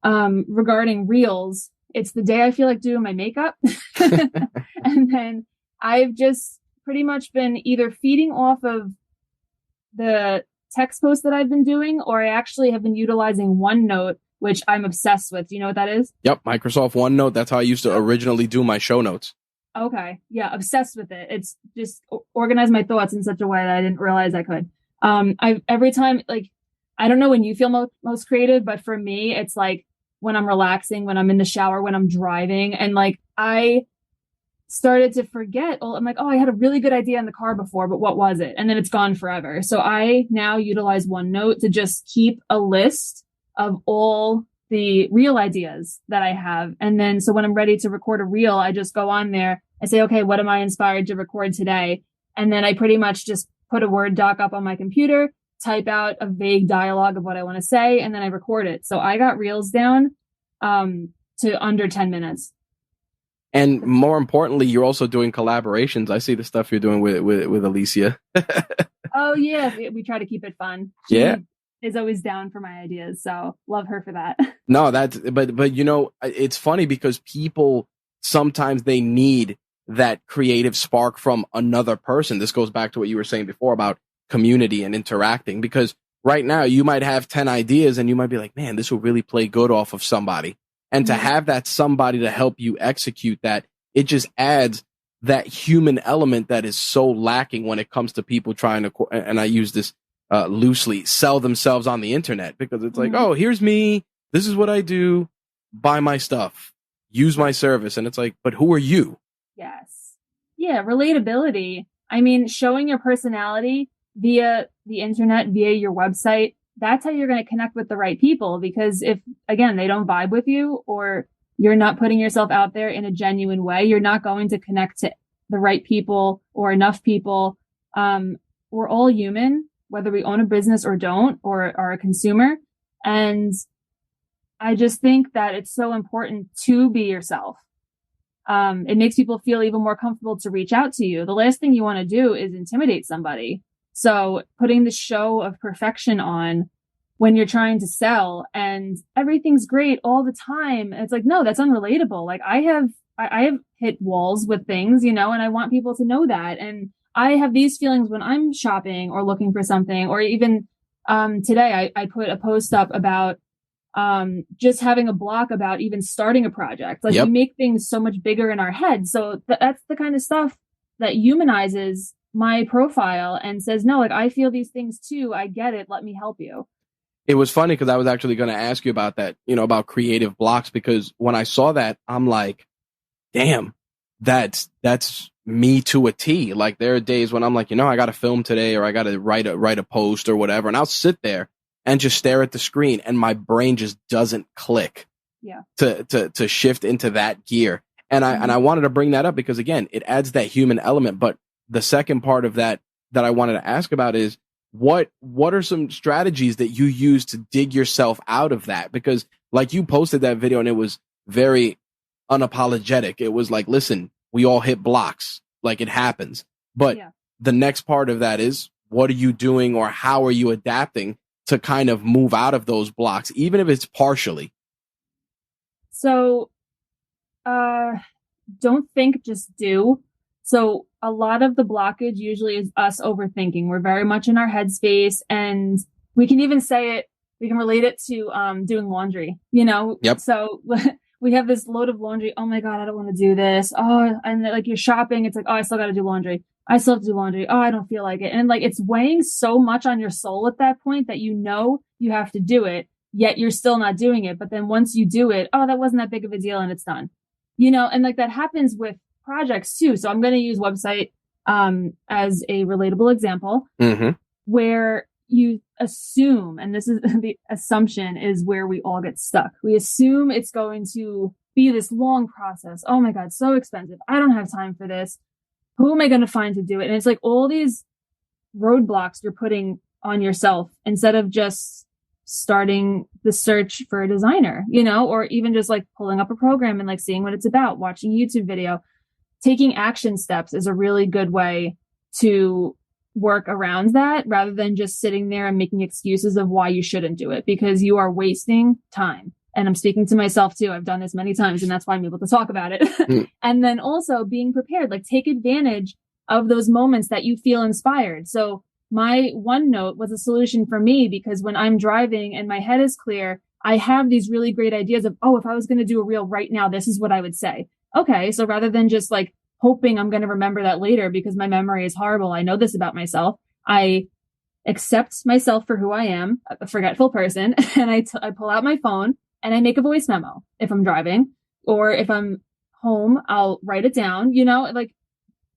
[SPEAKER 2] Regarding reels, it's the day I feel like doing my makeup. And then I've just pretty much been either feeding off of the text posts that I've been doing, or I actually have been utilizing OneNote, which I'm obsessed with. Do you know what that is?
[SPEAKER 1] Yep. Microsoft OneNote. That's how I used to originally do my show notes.
[SPEAKER 2] Okay. Yeah. Obsessed with it. It's just organize my thoughts in such a way that I didn't realize I could. Every time, like, I don't know when you feel most creative, but for me, it's like when I'm relaxing, when I'm in the shower, when I'm driving, and like I started to forget. I'm like, oh, I had a really good idea in the car before, but what was it? And then it's gone forever. So I now utilize OneNote to just keep a list of all the reel ideas that I have. And then so when I'm ready to record a reel, I just go on there. I say, okay, what am I inspired to record today? And then I pretty much just put a Word doc up on my computer, type out a vague dialogue of what I want to say, and then I record it. So I got reels down to under 10 minutes.
[SPEAKER 1] And more importantly, you're also doing collaborations. I see the stuff you're doing with Alicia.
[SPEAKER 2] Oh yeah, we try to keep it fun. She is always down for my ideas, so love her for that.
[SPEAKER 1] No, but it's funny because people sometimes they need that creative spark from another person. This goes back to what you were saying before about community and interacting, because right now you might have 10 ideas and you might be like, man, this will really play good off of somebody. And to have that somebody to help you execute that, it just adds that human element that is so lacking when it comes to people trying to, and I use this loosely, sell themselves on the internet, because it's like, oh, here's me. This is what I do. Buy my stuff. Use my service. And it's like, but who are you?
[SPEAKER 2] Yes. Yeah. Relatability. I mean, showing your personality via the internet, via your website, that's how you're going to connect with the right people. Because if, again, they don't vibe with you or you're not putting yourself out there in a genuine way, you're not going to connect to the right people or enough people. We're all human, whether we own a business or don't, or are a consumer. And I just think that it's so important to be yourself. It makes people feel even more comfortable to reach out to you. The last thing you want to do is intimidate somebody. So putting the show of perfection on when you're trying to sell and everything's great all the time. It's like, no, that's unrelatable. Like I have hit walls with things, and I want people to know that. And I have these feelings when I'm shopping or looking for something, or even today I put a post up about just having a block about even starting a project. Like,
[SPEAKER 1] Yep.
[SPEAKER 2] we make things so much bigger in our head. So that's the kind of stuff that humanizes my profile and says, no, like, I feel these things too. I get it. Let me help you.
[SPEAKER 1] It was funny because I was actually going to ask you about that, about creative blocks, because when I saw that, I'm like, damn, that's me to a T. Like, there are days when I'm like, I got to film today, or I got to write a post or whatever. And I'll sit there and just stare at the screen, and my brain just doesn't click to shift into that gear. And I wanted to bring that up because, again, it adds that human element. But the second part of that I wanted to ask about is, what are some strategies that you use to dig yourself out of that? Because, like, you posted that video and it was very unapologetic. It was like, listen, we all hit blocks, like, it happens. But the next part of that is, what are you doing, or how are you adapting to kind of move out of those blocks, even if it's partially?
[SPEAKER 2] So, don't think, just do. So a lot of the blockage usually is us overthinking. We're very much in our headspace, and we can even we can relate it to doing laundry,
[SPEAKER 1] Yep.
[SPEAKER 2] So we have this load of laundry. Oh my God, I don't want to do this. Oh, and like, you're shopping. It's like, oh, I still got to do laundry. I still have to do laundry. Oh, I don't feel like it. And like, it's weighing so much on your soul at that point that you have to do it, yet you're still not doing it. But then once you do it, oh, that wasn't that big of a deal, and it's done, and like, that happens with projects too. So I'm going to use website as a relatable example, where you assume, and this is the assumption is where we all get stuck. We assume it's going to be this long process. Oh my God, so expensive. I don't have time for this. Who am I going to find to do it? And it's like all these roadblocks you're putting on yourself instead of just starting the search for a designer, or even just like pulling up a program and like seeing what it's about, watching a YouTube video. Taking action steps is a really good way to work around that, rather than just sitting there and making excuses of why you shouldn't do it, because you are wasting time. And I'm speaking to myself too. I've done this many times, and that's why I'm able to talk about it. And then also being prepared, like, take advantage of those moments that you feel inspired. So my OneNote was a solution for me, because when I'm driving and my head is clear, I have these really great ideas of, oh, if I was going to do a reel right now, this is what I would say. Okay, so rather than just like hoping I'm going to remember that later because my memory is horrible, I know this about myself, I accept myself for who I am, a forgetful person, and I pull out my phone and I make a voice memo if I'm driving, or if I'm home, I'll write it down, like,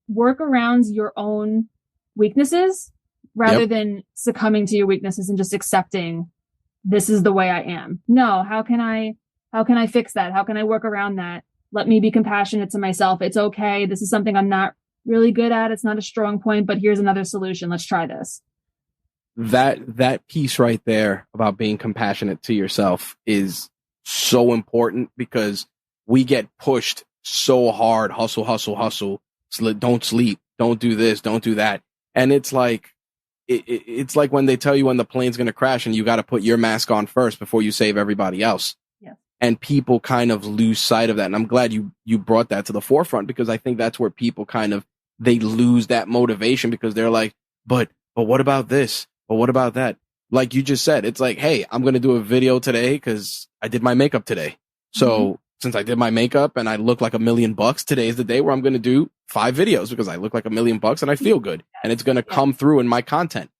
[SPEAKER 2] work around your own weaknesses rather than succumbing to your weaknesses and just accepting this is the way I am. No, how can I fix that? How can I work around that? Let me be compassionate to myself. It's okay. This is something I'm not really good at. It's not a strong point, but here's another solution. Let's try this.
[SPEAKER 1] That piece right there about being compassionate to yourself is so important, because we get pushed so hard. Hustle, hustle, hustle. Don't sleep. Don't do this. Don't do that. And it's like, it's like when they tell you when the plane's going to crash and you got to put your mask on first before you save everybody else. And people kind of lose sight of that. And I'm glad you brought that to the forefront, because I think that's where people they lose that motivation, because they're like, but what about this? But what about that? Like you just said, it's like, hey, I'm going to do a video today because I did my makeup today. So since I did my makeup and I look like $1 million, today is the day where I'm going to do 5 videos because I look like $1 million and I feel good, and it's going to come through in my content.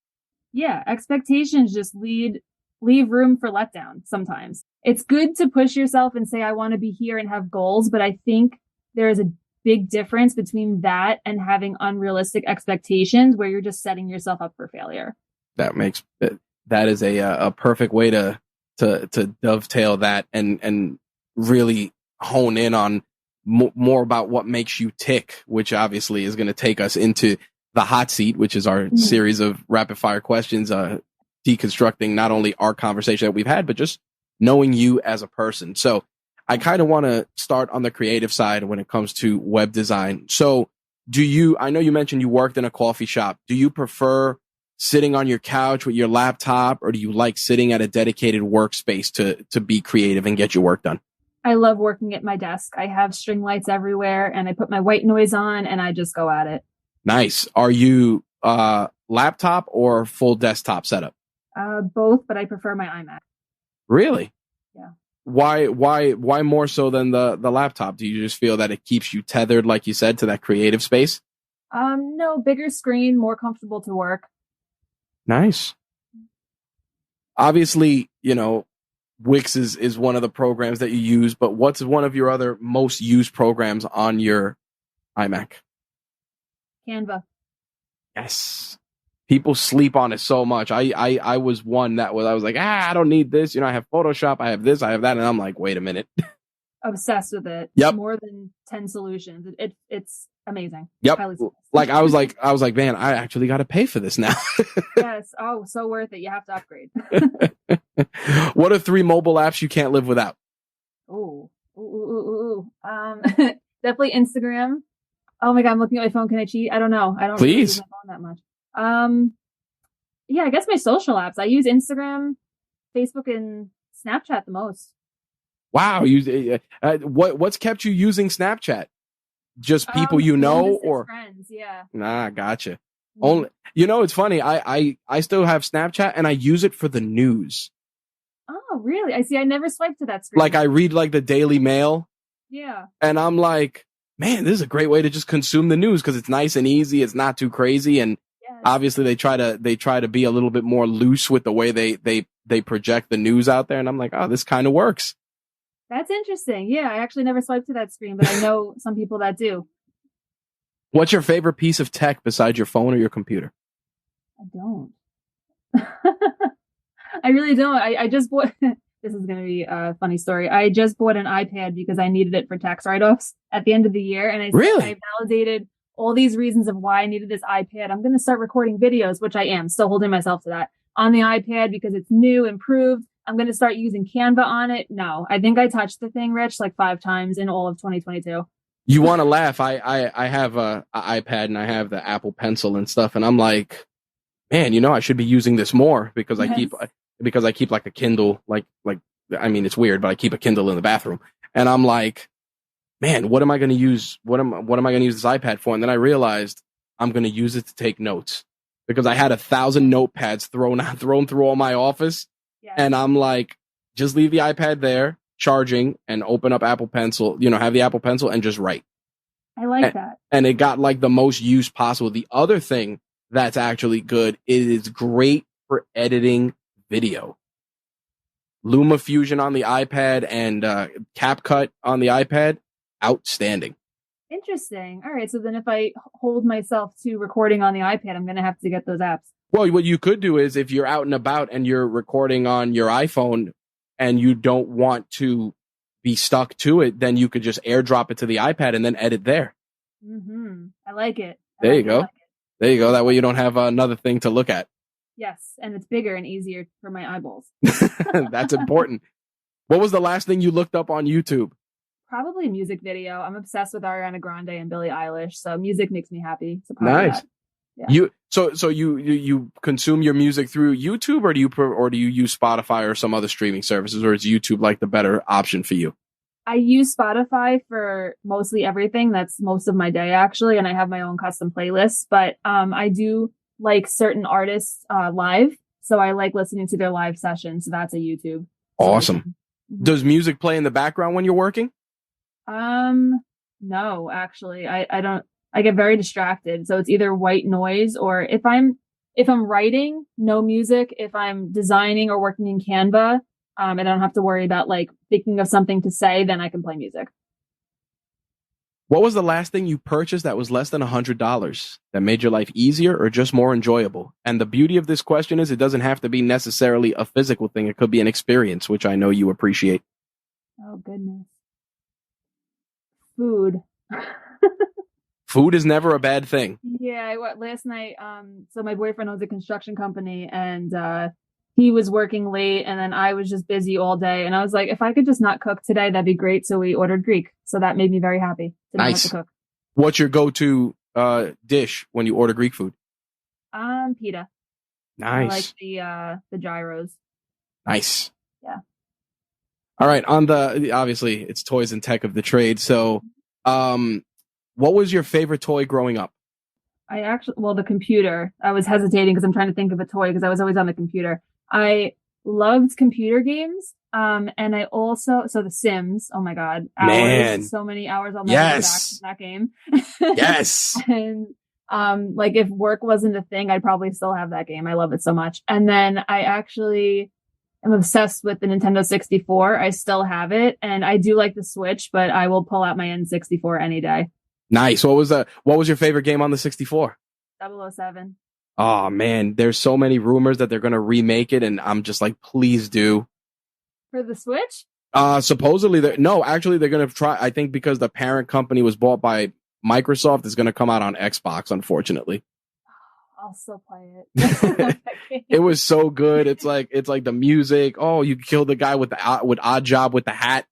[SPEAKER 1] Yeah.
[SPEAKER 2] Expectations just leave room for letdown sometimes. It's good to push yourself and say, I want to be here and have goals. But I think there is a big difference between that and having unrealistic expectations where you're just setting yourself up for failure.
[SPEAKER 1] That is a perfect way to dovetail that and really hone in on more about what makes you tick, which obviously is going to take us into the hot seat, which is our series of rapid fire questions, deconstructing not only our conversation that we've had, but just knowing you as a person. So I kind of want to start on the creative side when it comes to web design. So I know you mentioned you worked in a coffee shop. Do you prefer sitting on your couch with your laptop, or do you like sitting at a dedicated workspace to be creative and get your work done?
[SPEAKER 2] I love working at my desk. I have string lights everywhere, and I put my white noise on and I just go at it.
[SPEAKER 1] Nice. Are you laptop or full desktop setup?
[SPEAKER 2] Both, but I prefer my iMac.
[SPEAKER 1] Really?
[SPEAKER 2] Yeah.
[SPEAKER 1] Why more so than the laptop? Do you just feel that it keeps you tethered, like you said, to that creative space?
[SPEAKER 2] No, bigger screen, more comfortable to work.
[SPEAKER 1] Nice. Obviously, Wix is one of the programs that you use, but what's one of your other most used programs on your iMac?
[SPEAKER 2] Canva.
[SPEAKER 1] Yes. People sleep on it so much. I was one that I was like, I don't need this. I have Photoshop, I have this, I have that. And I'm like, wait a minute.
[SPEAKER 2] Obsessed with it.
[SPEAKER 1] Yep.
[SPEAKER 2] More than 10 solutions. It's amazing.
[SPEAKER 1] Yep. Like I was like, man, I actually got to pay for this now.
[SPEAKER 2] Yes. Oh, so worth it. You have to upgrade.
[SPEAKER 1] What are 3 mobile apps you can't live without?
[SPEAKER 2] Definitely Instagram. Oh my God, I'm looking at my phone. Can I cheat? I don't know. I don't really use my phone that much. Yeah, I guess my social apps. I use Instagram, Facebook, and Snapchat the most.
[SPEAKER 1] Wow, what's kept you using Snapchat? Just people or
[SPEAKER 2] friends? Yeah.
[SPEAKER 1] Nah, gotcha. Only it's funny. I still have Snapchat and I use it for the news.
[SPEAKER 2] Oh, really? I see. I never swiped to that screen.
[SPEAKER 1] Like I read like the Daily Mail.
[SPEAKER 2] Yeah.
[SPEAKER 1] And I'm like, man, this is a great way to just consume the news because it's nice and easy. It's not too crazy, and obviously they try to be a little bit more loose with the way they project the news out there. And I'm like, oh, this kind of works.
[SPEAKER 2] That's interesting. Yeah, I actually never swiped to that screen, but I know some people that do.
[SPEAKER 1] What's your favorite piece of tech besides your phone or your computer?
[SPEAKER 2] I don't. I really don't. I just bought, this is going to be a funny story. I just bought an iPad because I needed it for tax write-offs at the end of the year. And I validated all these reasons of why I needed this iPad. I'm going to start recording videos, which I am still holding myself to that on the iPad because it's new, improved. I'm going to start using Canva on it. No, I think I touched the thing, Rich, like 5 times in all of 2022.
[SPEAKER 1] You want to laugh. I have a iPad and I have the Apple Pencil and stuff. And I'm like, man, I should be using this more because I keep like a Kindle, I mean, it's weird, but I keep a Kindle in the bathroom and I'm like, man, what am I going to use? What am I going to use this iPad for? And then I realized I'm going to use it to take notes because I had 1,000 notepads thrown through all my office. Yes. And I'm like, just leave the iPad there charging and open up Apple Pencil, have the Apple Pencil and just write.
[SPEAKER 2] I like that.
[SPEAKER 1] And it got like the most use possible. The other thing that's actually good, it is great for editing video. LumaFusion on the iPad and CapCut on the iPad, outstanding.
[SPEAKER 2] Interesting. All right. So then if I hold myself to recording on the iPad, I'm going to have to get those apps.
[SPEAKER 1] Well, what you could do is if you're out and about and you're recording on your iPhone and you don't want to be stuck to it, then you could just airdrop it to the iPad and then edit there.
[SPEAKER 2] Mm-hmm. I like it.
[SPEAKER 1] There you go. There you go. That way you don't have another thing to look at.
[SPEAKER 2] Yes. And it's bigger and easier for my eyeballs.
[SPEAKER 1] That's important. What was the last thing you looked up on YouTube?
[SPEAKER 2] Probably a music video. I'm obsessed with Ariana Grande and Billie Eilish. So music makes me happy. So
[SPEAKER 1] nice. Yeah. So you consume your music through YouTube or do you use Spotify or some other streaming services, or is YouTube like the better option for you?
[SPEAKER 2] I use Spotify for mostly everything. That's most of my day actually, and I have my own custom playlists. But I do like certain artists live, so I like listening to their live sessions. So that's a YouTube.
[SPEAKER 1] Awesome. Does music play in the background when you're working?
[SPEAKER 2] No, actually, I don't. I get very distracted. So it's either white noise or if I'm writing, no music. If I'm designing or working in Canva, I don't have to worry about like thinking of something to say, then I can play music.
[SPEAKER 1] What was the last thing you purchased that was less than $100 that made your life easier or just more enjoyable? And the beauty of this question is it doesn't have to be necessarily a physical thing. It could be an experience, which I know you appreciate.
[SPEAKER 2] Oh, goodness. Food.
[SPEAKER 1] Food is never a bad thing.
[SPEAKER 2] Yeah, last night, so my boyfriend owns a construction company and he was working late and then I was just busy all day. And I was like, if I could just not cook today, that'd be great. So we ordered Greek. So that made me very happy to not have to cook.
[SPEAKER 1] What's your go-to dish when you order Greek food?
[SPEAKER 2] Pita.
[SPEAKER 1] Nice.
[SPEAKER 2] I like the gyros.
[SPEAKER 1] Nice.
[SPEAKER 2] Yeah.
[SPEAKER 1] All right. Obviously it's toys and tech of the trade. So, what was your favorite toy growing up?
[SPEAKER 2] The computer. I was hesitating because I'm trying to think of a toy because I was always on the computer. I loved computer games. And I also, so The Sims, oh my God,
[SPEAKER 1] Man.
[SPEAKER 2] so many hours I'll never get back
[SPEAKER 1] Yes.
[SPEAKER 2] to that game.
[SPEAKER 1] Yes.
[SPEAKER 2] And, like if work wasn't a thing, I'd probably still have that game. I love it so much. And then I actually am obsessed with the Nintendo 64. I still have it, and I do like the Switch, but I will pull out my N64 any day.
[SPEAKER 1] Nice. What was your favorite game on the 64?
[SPEAKER 2] 007.
[SPEAKER 1] Oh man, there's so many rumors that they're going to remake it, and I'm just like, please do.
[SPEAKER 2] For the Switch?
[SPEAKER 1] Supposedly actually they're going to try. I think because the parent company was bought by Microsoft, it's going to come out on Xbox, unfortunately.
[SPEAKER 2] I'll still play it.
[SPEAKER 1] It was so good. It's like the music. Oh, you killed the guy with Odd Job with the hat.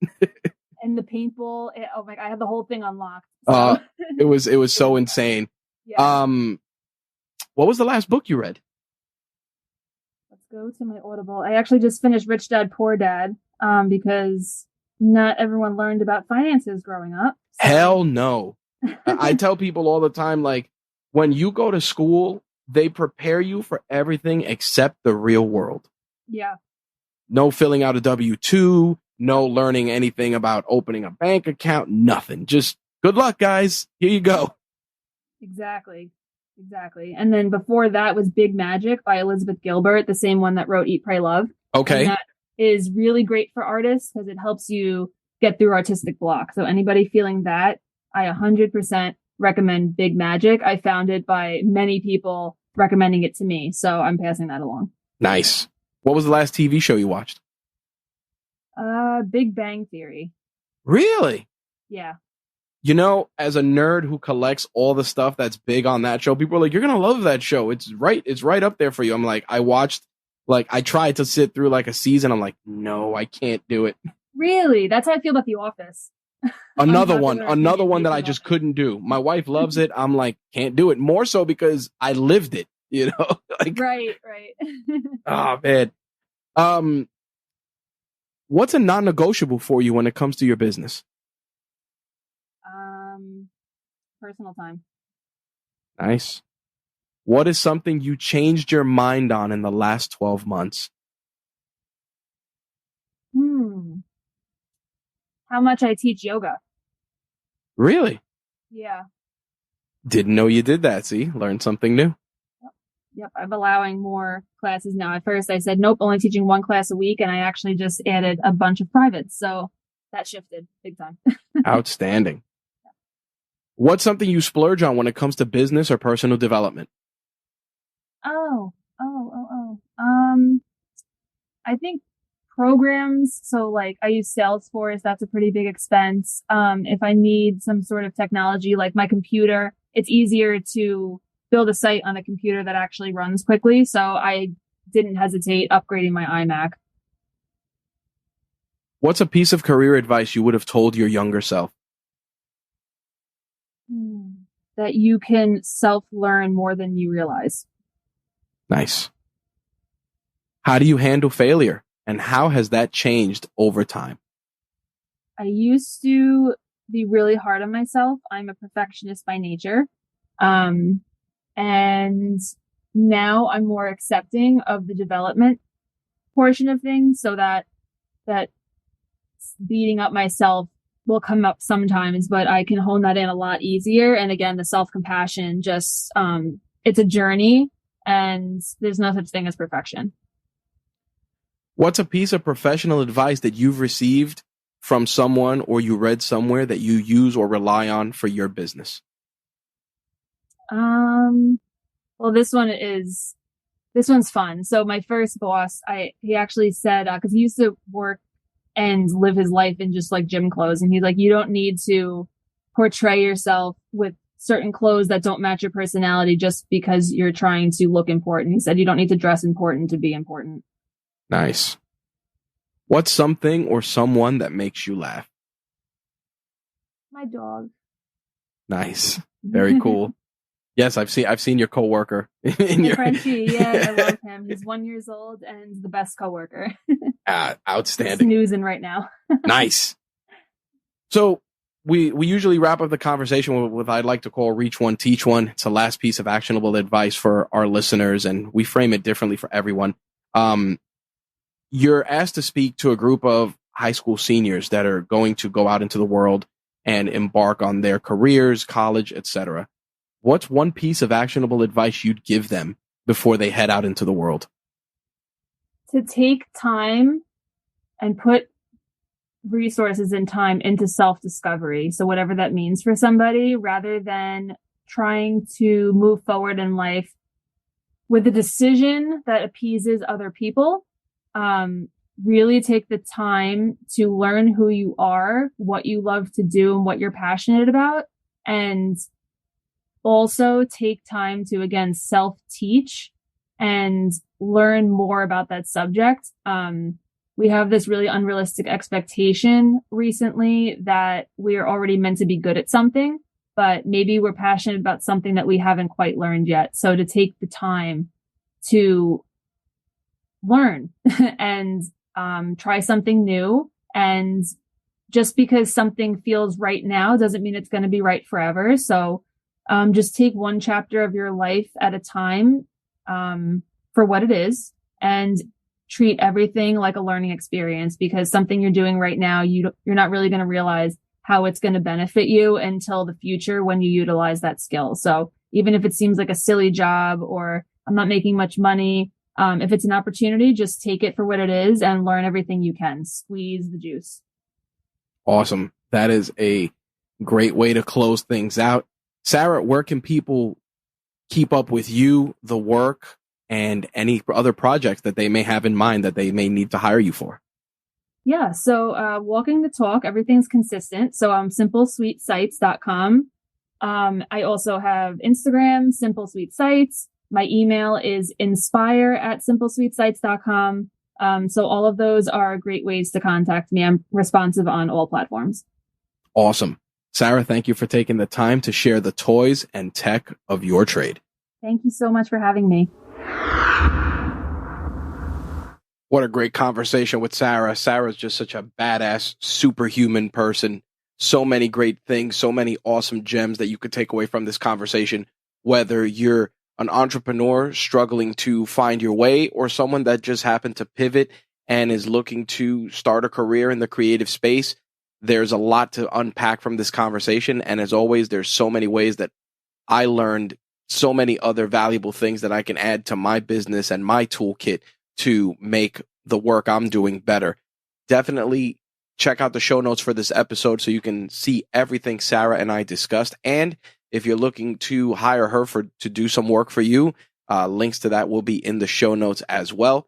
[SPEAKER 2] And the paintball. Oh my God, I had the whole thing unlocked. So.
[SPEAKER 1] It was so insane.
[SPEAKER 2] Yeah.
[SPEAKER 1] What was the last book you read?
[SPEAKER 2] Let's go to my Audible. I actually just finished Rich Dad Poor Dad, because not everyone learned about finances growing up.
[SPEAKER 1] So. Hell no. I tell people all the time, like, when you go to school, they prepare you for everything except the real world.
[SPEAKER 2] Yeah.
[SPEAKER 1] No filling out a W-2, no learning anything about opening a bank account, nothing. Just good luck, guys. Here you go.
[SPEAKER 2] Exactly. And then before that was Big Magic by Elizabeth Gilbert, the same one that wrote Eat, Pray, Love.
[SPEAKER 1] Okay.
[SPEAKER 2] And that is really great for artists because it helps you get through artistic block. So anybody feeling that, I 100% recommend Big Magic. I found it by many people recommending it to me, so I'm passing that along.
[SPEAKER 1] Nice. What was the last TV show you watched?
[SPEAKER 2] Big Bang Theory.
[SPEAKER 1] Really?
[SPEAKER 2] Yeah.
[SPEAKER 1] You know, as a nerd who collects all the stuff that's big on that show, people are like, you're going to love that show. It's right up there for you. I'm like, I tried to sit through like a season. I'm like, no, I can't do it.
[SPEAKER 2] Really? That's how I feel about The Office.
[SPEAKER 1] Another one that I just couldn't do. My wife loves it. I'm like, can't do it. More so because I lived it, you know? Like,
[SPEAKER 2] right.
[SPEAKER 1] Oh, man. What's a non-negotiable for you when it comes to your business?
[SPEAKER 2] Personal time.
[SPEAKER 1] Nice. What is something you changed your mind on in the last 12 months?
[SPEAKER 2] How much I teach yoga.
[SPEAKER 1] Really?
[SPEAKER 2] Yeah.
[SPEAKER 1] Didn't know you did that. See, learned something new.
[SPEAKER 2] Yep. I'm allowing more classes now. At first I said, nope, only teaching one class a week. And I actually just added a bunch of privates. So that shifted big time.
[SPEAKER 1] Outstanding. What's something you splurge on when it comes to business or personal development?
[SPEAKER 2] I think programs. So like I use Salesforce. That's a pretty big expense. If I need some sort of technology like my computer, it's easier to build a site on a computer that actually runs quickly. So I didn't hesitate upgrading my iMac.
[SPEAKER 1] What's a piece of career advice you would have told your younger self?
[SPEAKER 2] That you can self-learn more than you realize.
[SPEAKER 1] Nice. How do you handle failure, and how has that changed over time?
[SPEAKER 2] I used to be really hard on myself. I'm a perfectionist by nature. And now I'm more accepting of the development portion of things, so that beating up myself will come up sometimes, but I can hone that in a lot easier. And again, the self-compassion, just, it's a journey and there's no such thing as perfection.
[SPEAKER 1] What's a piece of professional advice that you've received from someone or you read somewhere that you use or rely on for your business?
[SPEAKER 2] Well, this one's fun. So my first boss, he actually said, cause he used to work and live his life in just like gym clothes. And he's like, you don't need to portray yourself with certain clothes that don't match your personality just because you're trying to look important. He said, you don't need to dress important to be important.
[SPEAKER 1] Nice. What's something or someone that makes you laugh?
[SPEAKER 2] My dog.
[SPEAKER 1] Nice. Very cool. Yes, I've seen your coworker in your
[SPEAKER 2] Frenchie. Yeah, I love him. He's 1 year old and the best coworker.
[SPEAKER 1] Outstanding.
[SPEAKER 2] Snoozing right now.
[SPEAKER 1] Nice. So we usually wrap up the conversation with what I'd like to call Reach One, Teach One. It's the last piece of actionable advice for our listeners, and we frame it differently for everyone. you're asked to speak to a group of high school seniors that are going to go out into the world and embark on their careers, college, etc. What's one piece of actionable advice you'd give them before they head out into the world?
[SPEAKER 2] To take time and put resources and time into self-discovery. So whatever that means for somebody, rather than trying to move forward in life with a decision that appeases other people. Really take the time to learn who you are, what you love to do, and what you're passionate about. And also take time to, again, self-teach and learn more about that subject. We have this really unrealistic expectation recently that we're already meant to be good at something, but maybe we're passionate about something that we haven't quite learned yet. So to take the time to learn and try something new. And just because something feels right now doesn't mean it's going to be right forever. So just take one chapter of your life at a time for what it is, and treat everything like a learning experience, because something you're doing right now, you're not really going to realize how it's going to benefit you until the future when you utilize that skill. So even if it seems like a silly job or I'm not making much money, if it's an opportunity, just take it for what it is and learn everything you can. Squeeze the juice.
[SPEAKER 1] Awesome. That is a great way to close things out. Sarah, where can people keep up with you, the work, and any other projects that they may have in mind that they may need to hire you for?
[SPEAKER 2] Yeah. So, walking the talk, everything's consistent. So simplesweetsites.com. I also have Instagram, Simple Sweet Sites. My email is inspire@simplesweetsites.com. So all of those are great ways to contact me. I'm responsive on all platforms.
[SPEAKER 1] Awesome. Sarah, thank you for taking the time to share the toys and tech of your trade.
[SPEAKER 2] Thank you so much for having me.
[SPEAKER 1] What a great conversation with Sarah. Sarah's just such a badass, superhuman person. So many great things, so many awesome gems that you could take away from this conversation, whether you're an entrepreneur struggling to find your way or someone that just happened to pivot and is looking to start a career in the creative space. There's a lot to unpack from this conversation. And as always, there's so many ways that I learned so many other valuable things that I can add to my business and my toolkit to make the work I'm doing better. Definitely check out the show notes for this episode so you can see everything Sarah and I discussed. And if you're looking to hire her to do some work for you, links to that will be in the show notes as well.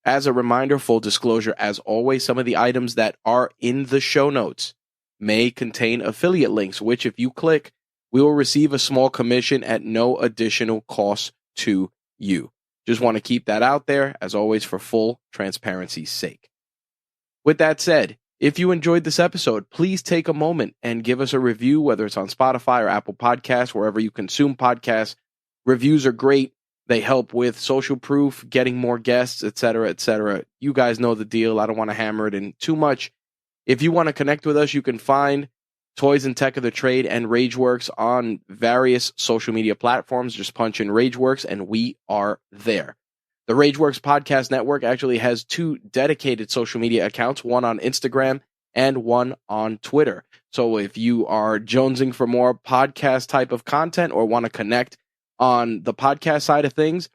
[SPEAKER 1] As a reminder, full disclosure, as always, some of the items that are in the show notes may contain affiliate links, which if you click, we will receive a small commission at no additional cost to you. Just want to keep that out there, as always, for full transparency's sake. With that said, if you enjoyed this episode, please take a moment and give us a review, whether it's on Spotify or Apple Podcasts, wherever you consume podcasts. Reviews are great. They help with social proof, getting more guests, etc., etc. You guys know the deal. I don't want to hammer it in too much. If you want to connect with us, you can find Toys and Tech of the Trade and RageWorks on various social media platforms. Just punch in RageWorks and we are there. The RageWorks Podcast Network actually has 2 dedicated social media accounts, one on Instagram and one on Twitter. So if you are jonesing for more podcast type of content or want to connect on the podcast side of things,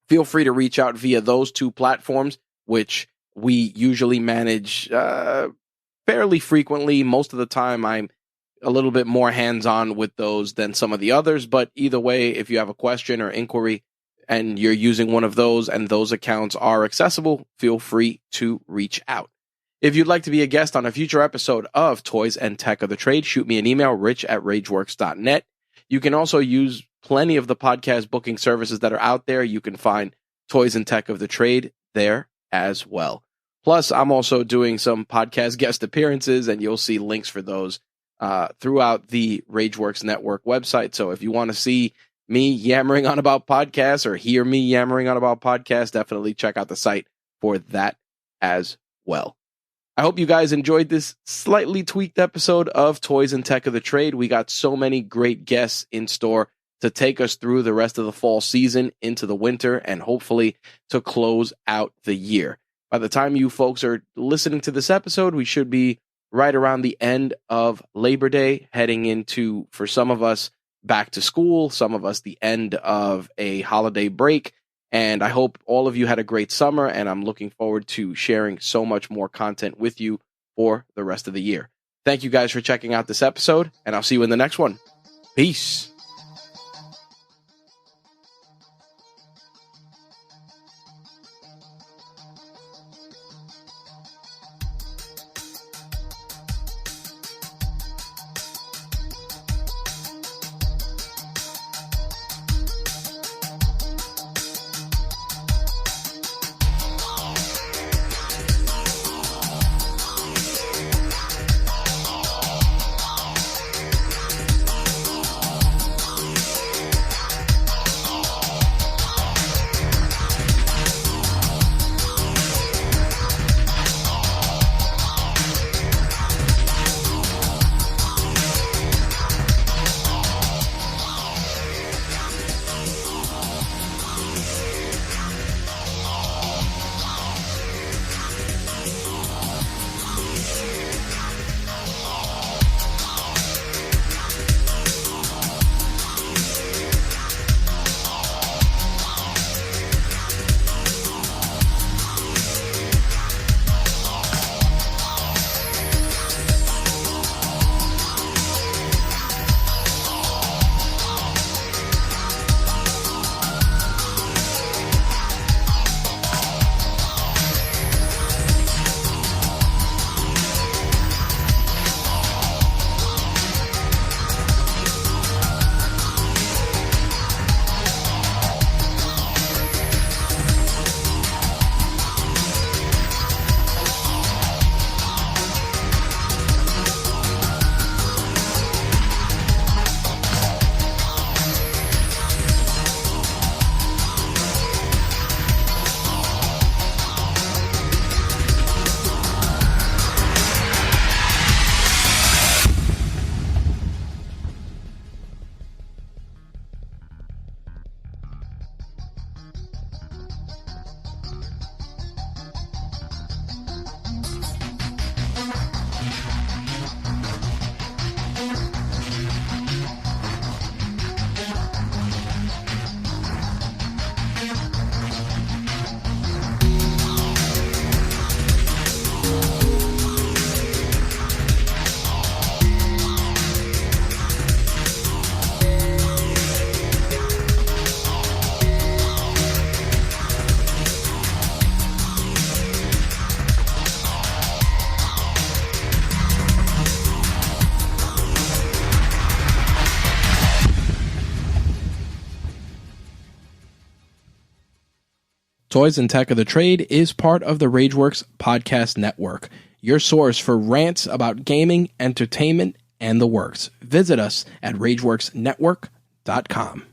[SPEAKER 1] feel free to reach out via those 2 platforms, which we usually manage fairly frequently. Most of the time, I'm a little bit more hands-on with those than some of the others. But either way, if you have a question or inquiry and you're using one of those and those accounts are accessible, feel free to reach out. If you'd like to be a guest on a future episode of Toys and Tech of the Trade, shoot me an email, rich@rageworks.net. You can also use plenty of the podcast booking services that are out there. You can find Toys and Tech of the Trade there as well. Plus, I'm also doing some podcast guest appearances, and you'll see links for those throughout the RageWorks Network website. So if you want to see me yammering on about podcasts or hear me yammering on about podcasts, definitely check out the site for that as well. I hope you guys enjoyed this slightly tweaked episode of Toys and Tech of the Trade. We got so many great guests in store to take us through the rest of the fall season into the winter and hopefully to close out the year. By the time you folks are listening to this episode, we should be right around the end of Labor Day, heading into, for some of us, back to school, some of us the end of a holiday break. And I hope all of you had a great summer, and I'm looking forward to sharing so much more content with you for the rest of the year. Thank you guys for checking out this episode, and I'll see you in the next one. Peace. Toys and Tech of the Trade is part of the RageWorks podcast network, your source for rants about gaming, entertainment, and the works. Visit us at RageWorksNetwork.com.